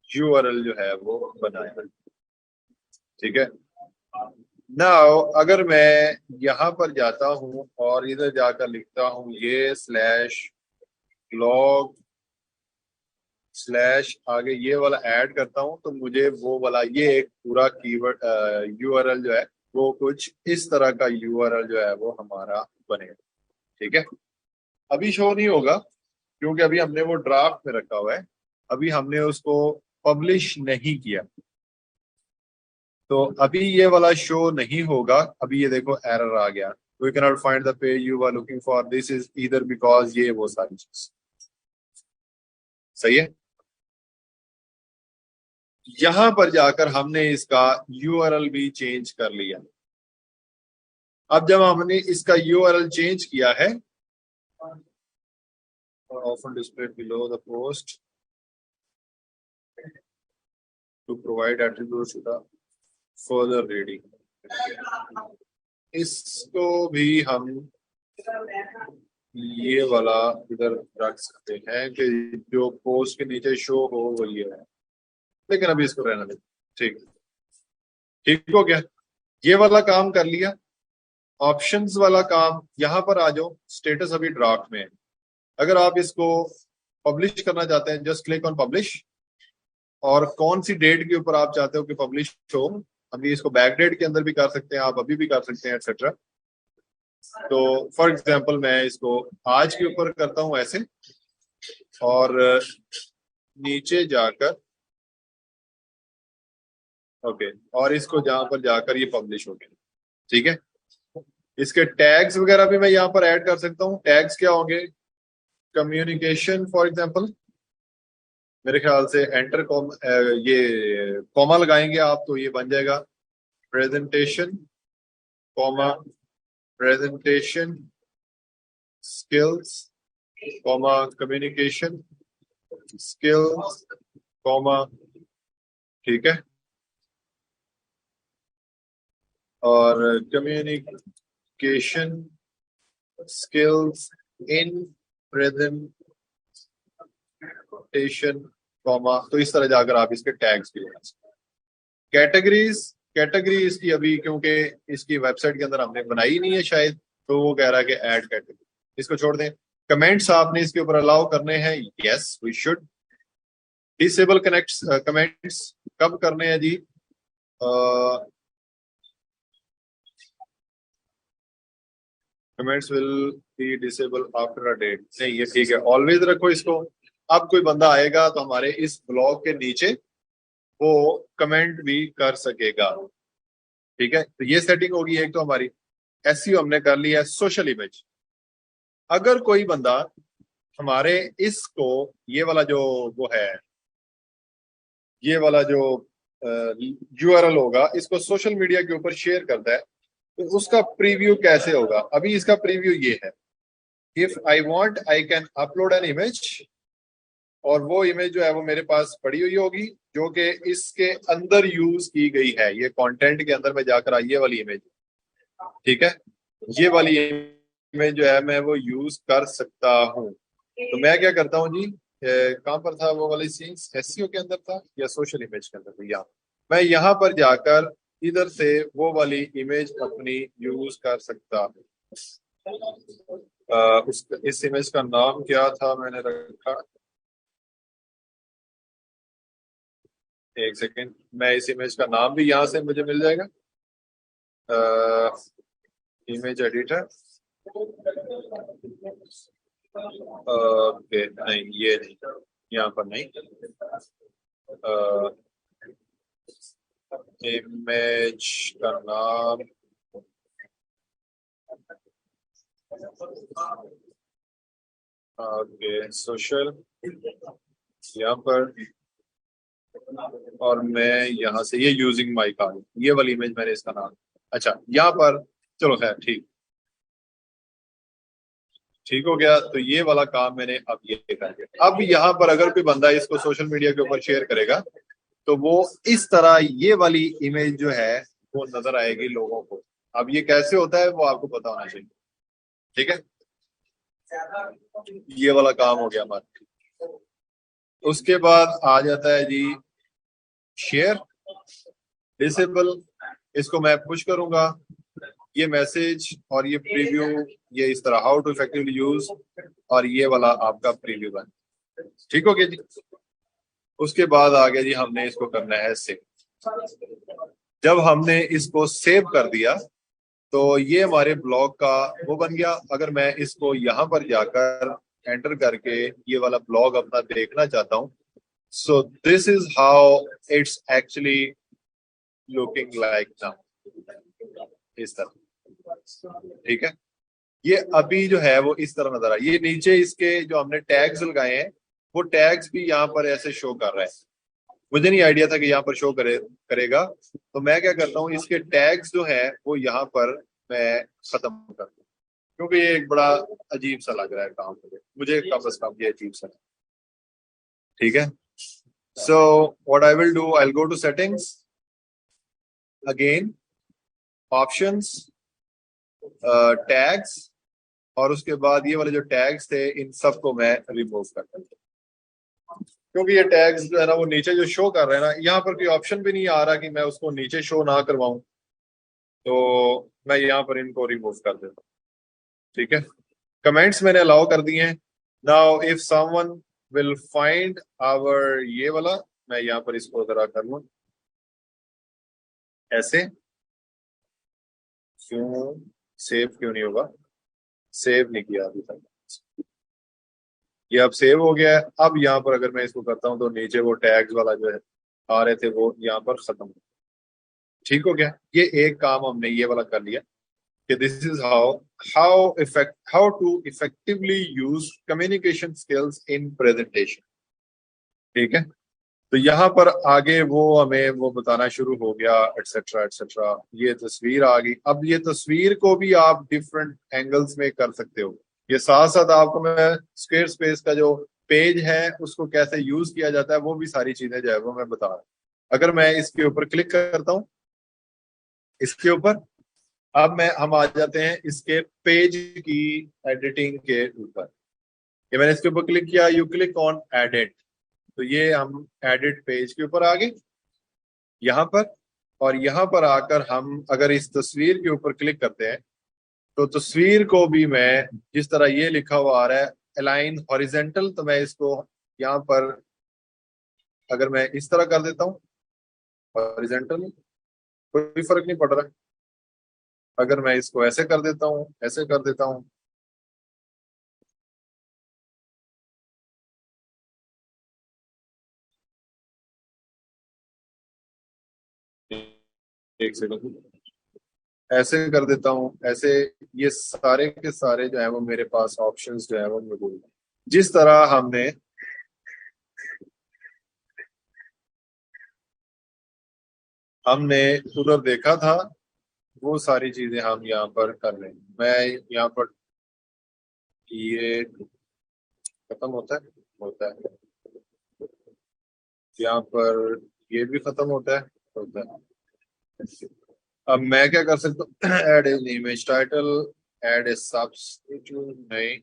यूआरएल जो है वो बनाया, ठीक है। नाउ अगर मैं यहां पर जाता हूं और इधर जाकर लिखता हूं ये स्लैश ब्लॉग स्लैश आगे ये वाला ऐड करता हूं, तो मुझे वो वाला ये एक पूरा कीवर्ड यूआरएल जो है वो कुछ इस तरह का यूआरएल जो है वो हमारा बनेगा, ठीक है। अभी शो नहीं होगा क्योंकि अभी हमने वो ड्राफ्ट में रखा हुआ है, अभी हमने उसको पब्लिश नहीं किया, तो अभी ये वाला शो नहीं होगा। अभी ये देखो एरर आ गया, we can not find the page you are looking for, this is either because ये वो सारी चीज, सही है। यहां पर जाकर हमने इसका यूआरएल भी चेंज कर लिया। अब जब हमने इसका यूआरएल चेंज किया है, often display below the post to provide attributes to the further reading, इसको भी हम ये वाला इधर रख सकते हैं कि जो पोस्ट के नीचे शो हो वो ये है, लेकिन अभी इसको रहना दे, ठीक, ठीक हो गया, ये वाला काम कर लिया। ऑप्शंस वाला काम, यहां पर आ जाओ, स्टेटस अभी ड्राफ्ट में है, अगर आप इसको पब्लिश करना चाहते हैं जस्ट क्लिक ऑन पब्लिश, और कौन सी डेट के ऊपर आप चाहते हो कि पब्लिश हो, अभी इसको बैक डेट के अंदर भी कर सकते हैं आप, अभी भी कर सकते हैं एक्सेट्रा। तो फॉर एग्जांपल मैं इसको आज के ऊपर करता हूं ऐसे, और नीचे जाकर ओके, और इसको जहां पर जाकर ये पब्लिश हो गया, ठीक है। इसके टैग्स वगैरह भी मैं यहाँ पर ऐड कर सकता हूँ, टैग्स क्या होंगे, कम्युनिकेशन फॉर एग्जांपल, मेरे ख्याल से एंटर कॉम ये कॉमा लगाएंगे आप तो ये बन जाएगा presentation comma presentation skills comma communication skills comma, ठीक है, और communication skills in presentation comma, तो इस तरह जाकर आप इसके टैग्स भी लगा सकते हैं। कैटेगरीज, कैटेगरी इसकी अभी क्योंकि इसकी वेबसाइट के अंदर हमने बनाई नहीं है शायद, तो वो कह रहा है कि ऐड कैटेगरी, इसको छोड़ दें। कमेंट्स आपने इसके ऊपर अलाउ करने हैं, yes we should. Disable connect comments कब करने हैं जी, comments will be disable after a date, नहीं ये ठीक है, ऑलवेज रखो इसको। अब कोई बंदा आएगा तो हमारे इस ब्लॉग के नीचे वो कमेंट भी कर सकेगा। ठीक है, तो ये सेटिंग होगी एक तो हमारी। एसईओ हमने कर लिया है। सोशल इमेज, अगर कोई बंदा हमारे इसको ये वाला जो वो है, ये वाला जो यूआरएल होगा, इसको सोशल मीडिया के ऊपर शेयर करता है, तो उसका प्रीव्यू कैसे होगा? अभी इसका प्रीव्यू ये है, if I want I can upload an image, और वो इमेज जो है वो मेरे पास पड़ी हुई होगी, जो कि इसके अंदर यूज की गई है, ये कंटेंट के अंदर में जाकर ये वाली इमेज। ठीक है, ये वाली इमेज जो है मैं वो यूज कर सकता हूँ। तो मैं क्या करता हूँ जी, कहाँ पर था वो वाली सीन्स, एसईओ के अंदर था या सोशल इमेज के अंदर था? यहाँ मैं यहाँ पर जाकर इधर से वो वाली इमेज अपनी यूज कर सकता हूँ। उस इस इमेज का नाम क्या था मैंने रखा, एक सेकेंड, मैं इस इमेज का नाम भी यहाँ से मुझे मिल जाएगा। इमेज एडिटर, ओके नहीं ये नहीं, यहाँ पर नहीं। इमेज का नाम ओके सोशल, यहाँ पर, और मैं यहाँ से ये यूजिंग माई कार्ड, ये वाली इमेज मैंने इसका नाम, अच्छा यहाँ पर, चलो खैर ठीक, ठीक हो गया। तो ये वाला काम मैंने अब ये कर दिया। अब यहाँ पर अगर कोई बंदा इसको सोशल मीडिया के ऊपर शेयर करेगा तो वो इस तरह ये वाली इमेज जो है वो नजर आएगी लोगों को। अब ये कैसे होता है वो आपको पता होना चाहिए। ठीक है, ये वाला काम हो गया हमारा। उसके बाद आ जाता है जी शेयर डिसेबल, इसको मैं पुश करूंगा, ये मैसेज और ये प्रीव्यू, ये इस तरह हाउ टू इफेक्टिवली यूज, और ये वाला आपका प्रीव्यू बन। ठीक हो गया जी। उसके बाद आ गया जी हमने इसको करना है सेव। जब हमने इसको सेव कर दिया तो ये हमारे ब्लॉग का वो बन गया। अगर मैं इसको यहाँ पर जाकर एंटर करके ये वाला ब्लॉग अपना देखना चाहता हूँ, so this is how it's actually looking like now, इस तरह। ठीक है, ये अभी जो है वो इस तरह नजर आ, ये नीचे इसके जो हमने टैग्स लगाए हैं वो टैग्स भी यहाँ पर ऐसे शो कर रहे हैं। मुझे नहीं आइडिया था कि यहाँ पर शो करेगा, तो मैं क्या करता हूँ इसके टैग्स जो है वो यहाँ पर मैं खत्म कर दूँ, क्योंकि ये एक बड़ा अजीब सा लग रहा है काम, मुझे कम से कम ये अजीब सा। ठीक है, so what I will do, I will go to settings again, options, tags, और उसके बाद ये वाले जो टैग्स थे इन सबको मैं रिमूव कर दूँ, क्योंकि ये टैग्स जो है ना वो नीचे जो शो कर रहे हैं ना, यहाँ पर कोई ऑप्शन भी नहीं आ रहा कि मैं उसको नीचे शो ना करवाऊं, तो मैं यहाँ पर इनको रिमूव कर देता हूँ। ठीक है, कमेंट्स मैंने अलाउ कर दिए हैं। Now if someone will find our ये वाला, मैं यहाँ पर इसको जरा कर लूं ऐसे, क्यों सेव क्यों नहीं होगा, सेव नहीं किया अभी तक, ये अब सेव हो गया है। अब यहाँ पर अगर मैं इसको करता हूँ तो नीचे वो टैग्स वाला जो है आ रहे थे वो यहाँ पर खत्म। ठीक हो गया, ये एक काम हमने ये वाला कर लिया कि this is how to effectively use communication skills in presentation. ठीक है, तो यहाँ पर आगे वो हमें वो बताना शुरू हो गया एटसेट्रा एटसेट्रा। ये तस्वीर आ गई, अब ये तस्वीर को भी आप डिफरेंट एंगल्स में कर सकते हो। ये साथ साथ आपको मैं स्क्वायर स्पेस का जो पेज है उसको कैसे यूज किया जाता है वो भी सारी चीजें जो है वो मैं बता रहा हूँ। अगर मैं इसके ऊपर क्लिक करता हूँ, इसके ऊपर, अब मैं हम आ जाते हैं इसके पेज की एडिटिंग के ऊपर। ये मैंने इसके ऊपर क्लिक किया, यू क्लिक ऑन एडिट, तो ये हम एडिट पेज के ऊपर आ गए यहाँ पर। और यहाँ पर आकर हम अगर इस तस्वीर के ऊपर क्लिक करते हैं तो तस्वीर को भी मैं, जिस तरह ये लिखा हुआ आ रहा है अलाइन हॉरिजेंटल, तो मैं इसको यहाँ पर अगर मैं इस तरह कर देता हूँ हॉरिजेंटल, कोई फर्क नहीं पड़ रहा। अगर मैं इसको ऐसे कर देता हूँ, ऐसे कर देता हूँ, एक सेकंड, ऐसे कर देता हूँ, ऐसे, ये सारे के सारे जो है वो मेरे पास ऑप्शंस जो है वो मौजूद हैं। जिस तरह हमने उधर देखा था, वो सारी चीजें हम यहाँ पर कर रहे हैं। मैं यहाँ पर, ये खत्म होता है यहाँ पर, ये भी खत्म होता है। अब मैं क्या कर सकता हूँ? Add an image title, add a substitute, नहीं,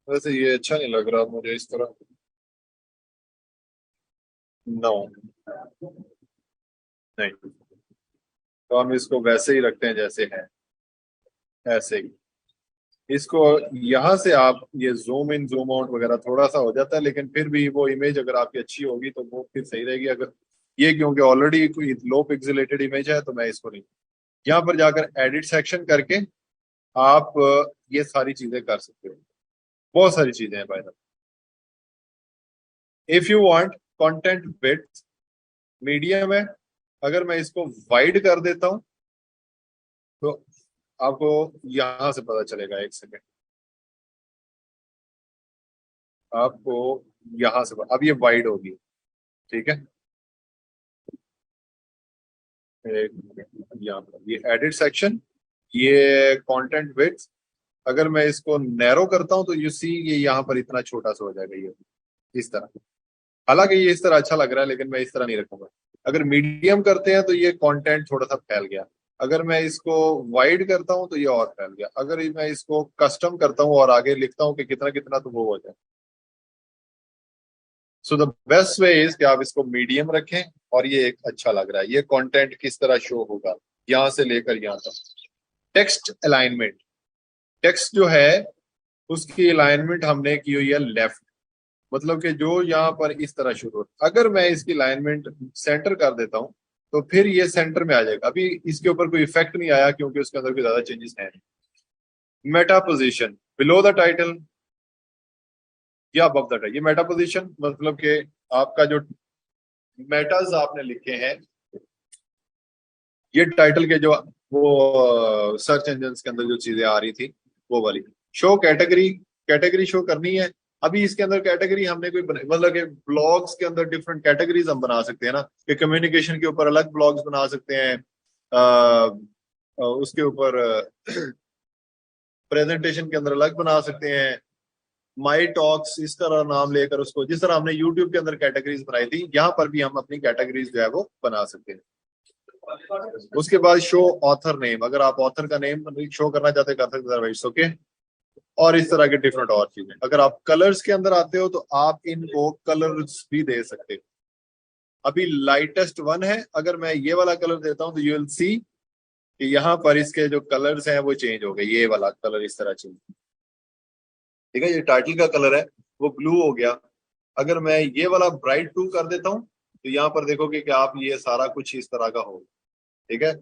वैसे ये अच्छा नहीं लग रहा मुझे इस तरह। नो, नहीं, तो हम इसको वैसे ही रखते हैं जैसे है, ऐसे ही। इसको यहाँ से आप ये जूम इन जूम आउट वगैरह थोड़ा सा हो जाता है, लेकिन फिर भी वो इमेज अगर आपकी अच्छी होगी तो वो फिर सही रहेगी। अगर ये क्योंकि ऑलरेडी कोई लो पिक्सेलेटेड इमेज है तो मैं इसको नहीं, यहाँ पर जाकर एडिट सेक्शन करके आप ये सारी चीजें कर सकते हो। बहुत सारी चीजें हैं भाई। If you want content width medium है, अगर मैं इसको वाइड कर देता हूं तो आपको यहां से पता चलेगा, एक सेकेंड, आपको यहां से अब ये वाइड होगी, ठीक है। एक मिनट, यहाँ पर ये एडिट सेक्शन, ये कंटेंट विड्थ, अगर मैं इसको नैरो करता हूं तो यू सी ये यहाँ पर इतना छोटा सा हो जाएगा, ये इस तरह। हालांकि ये इस तरह अच्छा लग रहा है, लेकिन मैं इस तरह नहीं रखूंगा। अगर मीडियम करते हैं तो ये कंटेंट थोड़ा सा फैल गया। अगर मैं इसको वाइड करता हूं तो ये और फैल गया। अगर मैं इसको कस्टम करता हूं और आगे लिखता हूं कि कितना कितना, तो वो हो जाए। So the best way is कि आप इसको मीडियम रखें, और ये एक अच्छा लग रहा है। ये कंटेंट किस तरह शो होगा यहां से लेकर यहां तक। टेक्स्ट अलाइनमेंट, टेक्स्ट जो है उसकी अलाइनमेंट हमने की हुई है लेफ्ट, मतलब कि जो यहाँ पर इस तरह शुरू हो। अगर मैं इसकी अलाइनमेंट सेंटर कर देता हूँ तो फिर ये सेंटर में आ जाएगा। अभी इसके ऊपर कोई इफेक्ट नहीं आया क्योंकि उसके अंदर कोई ज्यादा चेंजेस है नहीं। Meta position below the title या अबव द टाइटल, ये मेटा पोजिशन मतलब कि आपका जो मेटाज आपने लिखे हैं, ये टाइटल के जो वो सर्च इंजन के अंदर जो चीजें आ रही थी वो वाली। शो कैटेगरी, कैटेगरी शो करनी है। अभी इसके अंदर कैटेगरी हमने कोई मतलब कि ब्लॉग्स के अंदर डिफरेंट कैटेगरीज हम बना सकते हैं ना, कि कम्युनिकेशन के ऊपर अलग ब्लॉग्स बना सकते हैं, उसके ऊपर प्रेजेंटेशन के अंदर अलग बना सकते हैं, माई टॉक्स इस तरह नाम लेकर उसको, जिस तरह हमने यूट्यूब के अंदर कैटेगरीज बनाई थी, यहाँ पर भी हम अपनी कैटेगरीज जो है वो बना सकते हैं। उसके बाद शो ऑथर नेम, अगर आप ऑथर का नेम शो करना चाहते कर सकते हैं, ओके। और इस तरह के डिफरेंट और चीजें। अगर आप कलर्स के अंदर आते हो तो आप इनको कलर्स भी दे सकते हो। अभी लाइटेस्ट वन है, अगर मैं ये वाला कलर देता हूं तो यू विल सी कि यहाँ पर इसके जो कलर्स हैं वो चेंज हो गए। ये वाला कलर इस तरह चेंज, ठीक है। ये टाइटल का कलर है वो ब्लू हो गया। अगर मैं ये वाला ब्राइट 2 कर देता हूँ तो यहाँ पर देखोगे कि आप ये सारा कुछ इस तरह का होगा, ठीक है।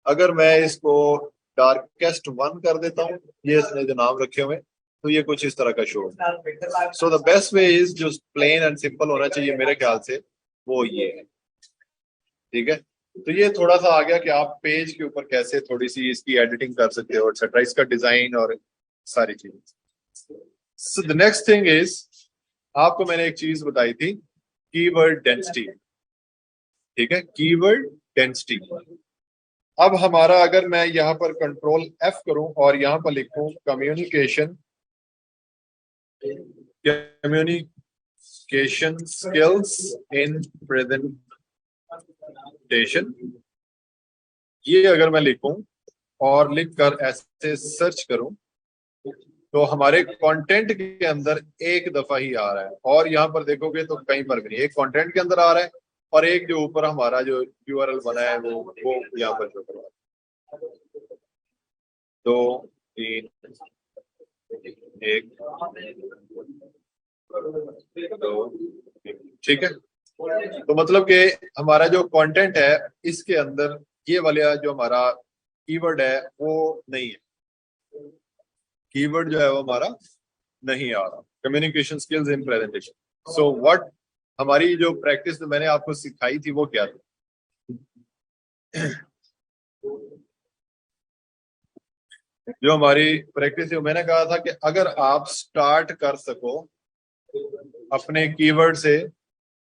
अगर मैं इसको डार्केस्ट 1 कर देता हूँ, ये इसने जो नाम रखे हुए, तो ये कुछ इस तरह का शो है। So the best way is, जो प्लेन एंड सिंपल होना चाहिए मेरे ख्याल से, वो ये है, ठीक है। तो ये थोड़ा सा आ गया कि आप पेज के ऊपर कैसे थोड़ी सी इसकी एडिटिंग कर सकते हो, एक्सेट्रा, इसका डिजाइन और सारी चीजें। So the next thing is, आपको मैंने एक चीज बताई थी, कीवर्ड डेंसिटी, ठीक है, कीवर्ड डेंसिटी। अब हमारा, अगर मैं यहाँ पर कंट्रोल F करूं और यहाँ पर लिखूं communication, communication skills in presentation, ये अगर मैं लिखूं और लिखकर ऐसे सर्च करूं तो हमारे कंटेंट के अंदर एक दफा ही आ रहा है। और यहाँ पर देखोगे तो कहीं पर भी नहीं, एक कंटेंट के अंदर आ रहा है और एक जो ऊपर हमारा जो यूआरएल बना है वो यहाँ पर शो करवा है। 2 3 1 2, ठीक है। तो मतलब कि हमारा जो कंटेंट है इसके अंदर ये वाला जो हमारा कीवर्ड है वो नहीं है, कीवर्ड जो है वो हमारा नहीं आ रहा। Communication skills in presentation. So what, हमारी जो प्रैक्टिस मैंने आपको सिखाई थी वो क्या थी? जो हमारी प्रैक्टिस है, मैंने कहा था कि अगर आप स्टार्ट कर सको अपने कीवर्ड से,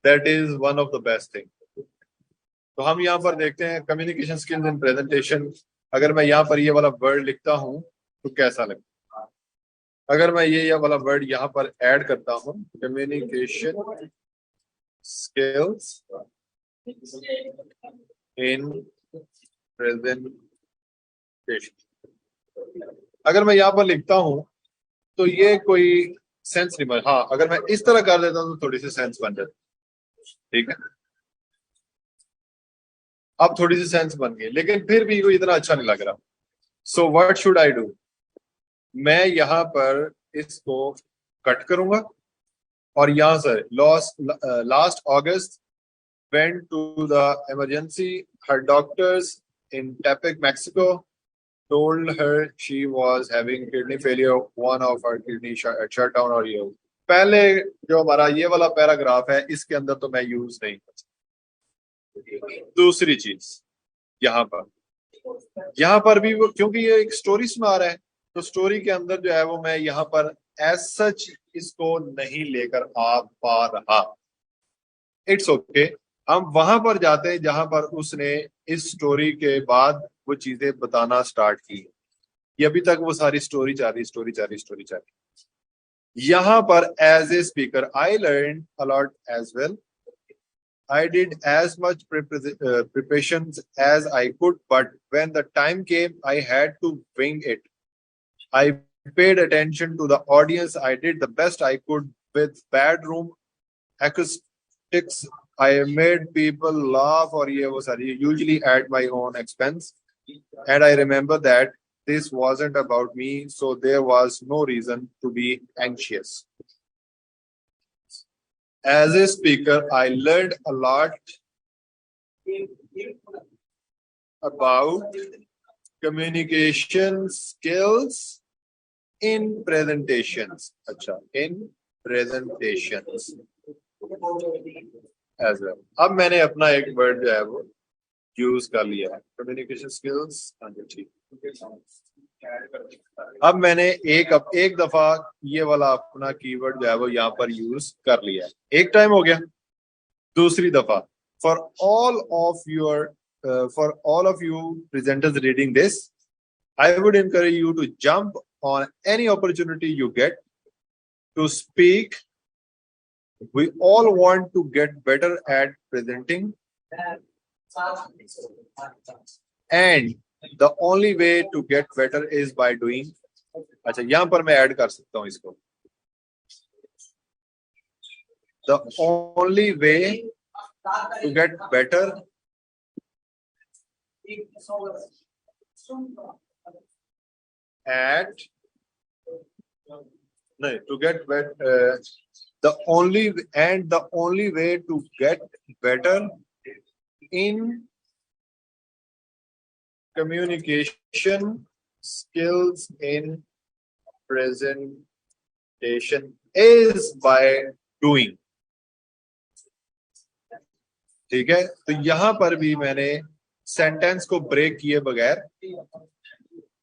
that is one of the best thing. तो हम यहाँ पर देखते हैं कम्युनिकेशन स्किल्स इन प्रेजेंटेशन। अगर मैं यहाँ पर ये वाला वर्ड लिखता हूँ तो कैसा लगता है? अगर मैं ये वाला वर्ड यहाँ पर ऐड करता हूँ, कम्युनिकेशन स्किल्स इन प्रेजेंटेशन, अगर मैं यहाँ पर लिखता हूँ तो ये कोई सेंस नहीं बन। हाँ, अगर मैं इस तरह कर देता हूँ तो थोड़ी सी सेंस बन जाती, ठीक है, अब थोड़ी सी सेंस बन गई, लेकिन फिर भी वो इतना अच्छा नहीं लग रहा। So what should I do? मैं यहाँ पर इसको कट करूंगा और यहां से last August went to the emergency. Her doctors in Tepic, Mexico, told her she was having kidney failure. One of her kidney shut down or ये पहले जो हमारा ये वाला पैराग्राफ है इसके अंदर तो मैं यूज नहीं कर सकता। दूसरी चीज यहाँ पर भी वो, क्योंकि ये एक स्टोरी सुना रहा है, तो स्टोरी के अंदर जो है वो मैं यहाँ पर एज सच इसको नहीं लेकर आ पा रहा। इट्स ओके, हम वहां पर जाते हैं जहां पर उसने इस स्टोरी के बाद वो चीजें बताना स्टार्ट की। ये अभी तक वो सारी स्टोरी चाह रही। यहाँ पर as a speaker I learn a lot as well. I did as much preparations as I could, but when the time came, I had to wing it. I paid attention to the audience. I did the best I could with bad room acoustics. I made people laugh or usually at my own expense. And I remember that this wasn't about me, so there was no reason to be anxious. As a speaker, I learned a lot about communication skills in presentations. अच्छा, in presentations as well. अब मैंने अपना एक word जो है वो use कर लिया है, कम्युनिकेशन स्किल्स। अब मैंने एक दफा ये वाला अपना कीवर्ड जो है वो यहाँ पर यूज कर लिया है, एक टाइम हो गया। दूसरी दफा, for all of you presenters reading this, I would encourage you to jump on any opportunity you get to speak. We all want to get better at presenting and the only way to get better is by doing। अच्छा, यहां पर मैं add कर सकता हूं इसको, the only way to get better at no to get better the only way to get better in communication skills in presentation is by doing। ठीक है, तो यहां पर भी मैंने सेंटेंस को ब्रेक किए बगैर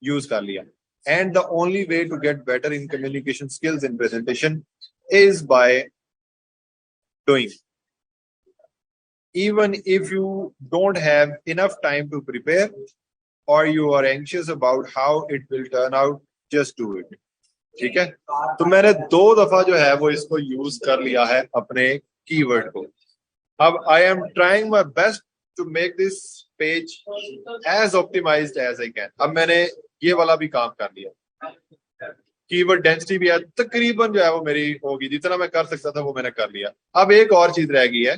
यूज कर लिया। And the only way to get better in communication skills in presentation is by doing. Even if you don't have enough time to prepare or you are anxious about how it will turn out, just do it। ठीक है, तो मैंने 2 दफा जो है वो इसको use कर लिया है अपने कीवर्ड को। अब I am trying my best to make this page as optimized as I can. अब मैंने ये वाला भी काम कर लिया, कीवर्ड डेंसिटी भी है तकरीबन जो है वो मेरी होगी, जितना मैं कर सकता था वो मैंने कर लिया। अब एक और चीज रह गई है,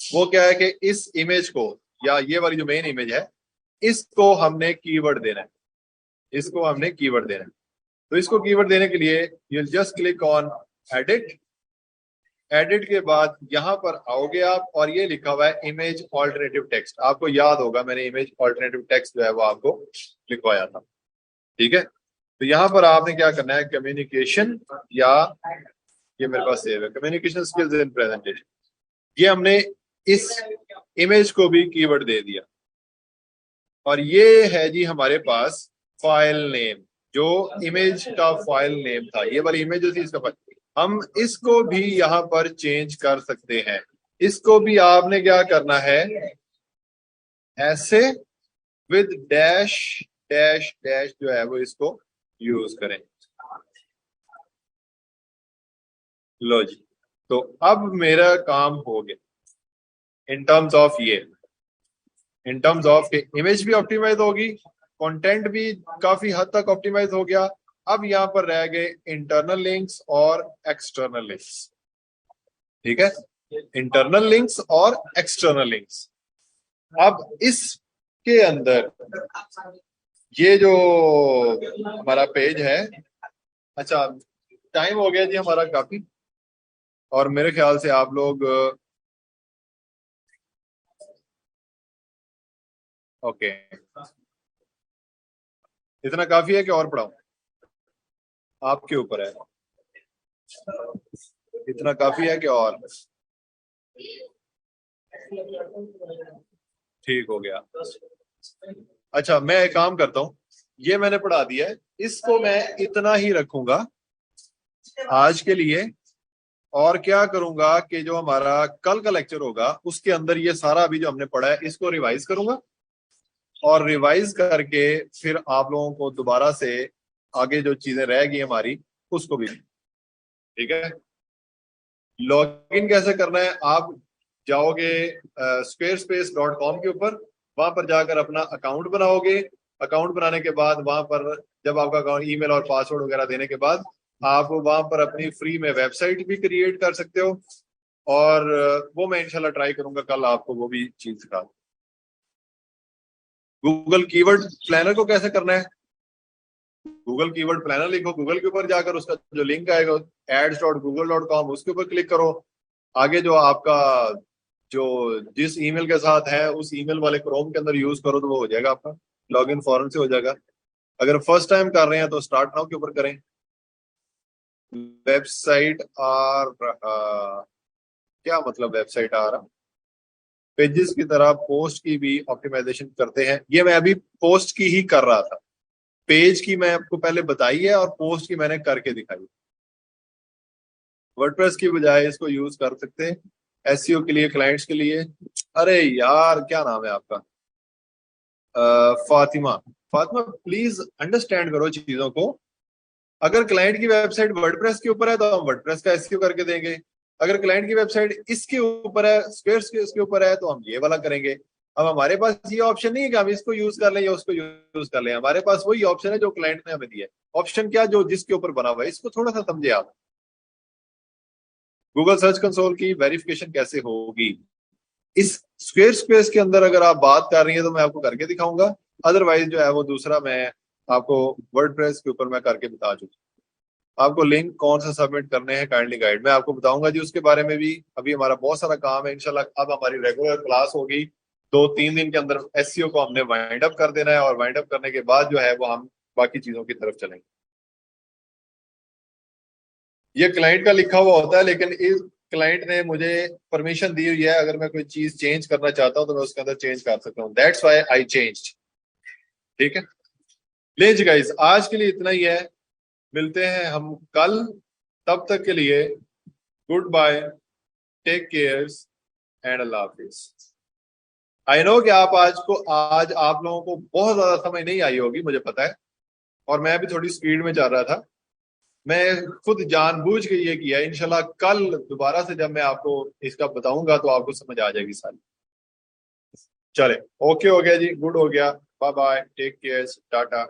वो क्या है कि इस इमेज को, या ये वाली जो मेन इमेज है, इसको हमने कीवर्ड देना है। तो इसको कीवर्ड देने के लिए you just click on edit edit के बाद यहां पर आओगे आप और ये लिखा हुआ है इमेज ऑल्टरनेटिव टेक्स्ट। आपको याद होगा मैंने इमेज ऑल्टरनेटिव टेक्स्ट जो है वो आपको लिखवाया था, ठीक है। तो यहाँ पर आपने क्या करना है, कम्युनिकेशन, या ये मेरे पास सेव है, कम्युनिकेशन स्किल्स इन प्रेजेंटेशन। ये हमने इस इमेज को भी कीवर्ड दे दिया और ये है जी हमारे पास फाइल नेम, जो इमेज का फाइल नेम था, ये वाली इमेज जो थी इसका फाइल। हम इसको भी यहाँ पर चेंज कर सकते हैं। इसको भी आपने क्या करना है, ऐसे विद डैश डैश डैश जो है वो इसको यूज करें। लो जी, तो अब मेरा काम हो गया इन टर्म्स ऑफ ये, इन टर्म्स ऑफ इमेज भी ऑप्टिमाइज होगी, कंटेंट भी काफी हद तक ऑप्टिमाइज हो गया। अब यहां पर रह गए इंटरनल लिंक्स और एक्सटर्नल लिंक्स, ठीक है, इंटरनल लिंक्स और एक्सटर्नल लिंक्स। अब इसके अंदर ये जो हमारा पेज है, अच्छा टाइम हो गया जी हमारा काफी, और मेरे ख्याल से आप लोग ओके, इतना काफी है कि और पढ़ाऊं? आपके ऊपर है, इतना काफी है कि और? ठीक हो गया। अच्छा मैं एक काम करता हूँ, ये मैंने पढ़ा दिया है, इसको मैं इतना ही रखूंगा आज के लिए। और क्या करूंगा कि जो हमारा कल का लेक्चर होगा उसके अंदर ये सारा अभी जो हमने पढ़ा है इसको रिवाइज करूंगा, और रिवाइज करके फिर आप लोगों को दोबारा से आगे जो चीजें रह गई हमारी उसको भी, ठीक है। लॉगिन कैसे करना है, आप जाओगे squarespace.com के ऊपर, वहां पर जाकर अपना अकाउंट बनाओगे। अकाउंट बनाने के बाद वहां पर जब आपका अकाउंट ईमेल और पासवर्ड वगैरह देने के बाद आप वहां पर अपनी फ्री में वेबसाइट भी क्रिएट कर सकते हो, और वो मैं इंशाल्लाह ट्राई करूंगा कल आपको वो भी चीज सिखा। गूगल कीवर्ड प्लानर को कैसे करना है, गूगल कीवर्ड प्लानर लिखो, गूगल के ऊपर जाकर उसका जो लिंक आएगा ads.google.com उसके ऊपर क्लिक करो। आगे जो आपका जो जिस ईमेल के साथ है उस ईमेल वाले क्रोम के अंदर यूज करो तो वो हो जाएगा, आपका लॉगिन फौरन से हो जाएगा। अगर फर्स्ट टाइम कर रहे हैं तो स्टार्ट नाउ के ऊपर करें। वेबसाइट आ रहा, क्या मतलब वेबसाइट आ रहा, पेजेस की तरह पोस्ट की भी ऑप्टिमाइजेशन करते हैं, ये मैं अभी पोस्ट की ही कर रहा था। पेज की मैं आपको पहले बताई है और पोस्ट की मैंने करके दिखाई। वर्डप्रेस की बजाय इसको यूज कर सकते हैं एसईओ के लिए, क्लाइंट्स के लिए। अरे यार क्या नाम है आपका, फातिमा। फातिमा प्लीज अंडरस्टैंड करो चीजों को। अगर क्लाइंट की वेबसाइट वर्डप्रेस के ऊपर है तो हम वर्डप्रेस का एसईओ करके देंगे। अगर क्लाइंट की वेबसाइट इसके ऊपर है, स्क्वेयर्स के इसके ऊपर है, तो हम ये वाला करेंगे। अब हमारे पास ये ऑप्शन नहीं है कि हम इसको यूज कर लें या उसको यूज कर लें, हमारे पास वही ऑप्शन है जो क्लाइंट ने हमें दिया है। ऑप्शन क्या, जो जिसके ऊपर बना हुआ है, इसको थोड़ा सा समझे आप। गूगल सर्च कंसोल की वेरिफिकेशन कैसे होगी इस स्क्वेयर स्पेस के अंदर, अगर आप बात कर रही है तो मैं आपको करके दिखाऊंगा। अदरवाइज जो है वो दूसरा मैं आपको वर्डप्रेस के ऊपर मैं करके बता चुका। आपको लिंक कौन सा सबमिट करने हैं, काइंडली गाइड मैं आपको बताऊंगा जी उसके बारे में भी। अभी हमारा बहुत सारा काम है इंशाल्लाह। अब हमारी रेगुलर क्लास होगी, 2-3 दिन के अंदर एसईओ को हमने वाइंड अप कर देना है, और वाइंड अप करने के बाद जो है वो हम बाकी चीजों की तरफ चलेंगे। ये क्लाइंट का लिखा हुआ होता है, लेकिन इस क्लाइंट ने मुझे परमिशन दी हुई है, अगर मैं कोई चीज चेंज करना चाहता हूं तो मैं उसके अंदर चेंज कर सकता हूँ। दैट्स व्हाई आई चेंज्ड, ठीक है। ले जी गाइस, आज के लिए इतना ही है, मिलते हैं हम कल। तब तक के लिए goodbye, take care and अल्लाह हाफिज। आई नो कि आज आप लोगों को बहुत ज्यादा समझ नहीं आई होगी, मुझे पता है, और मैं भी थोड़ी स्पीड में चल रहा था। मैं खुद जानबूझ के ये किया, इंशाल्लाह कल दोबारा से जब मैं आपको इसका बताऊंगा तो आपको समझ आ जाएगी सारी। चले, ओके हो गया जी, गुड हो गया, bye bye, take care, Tata.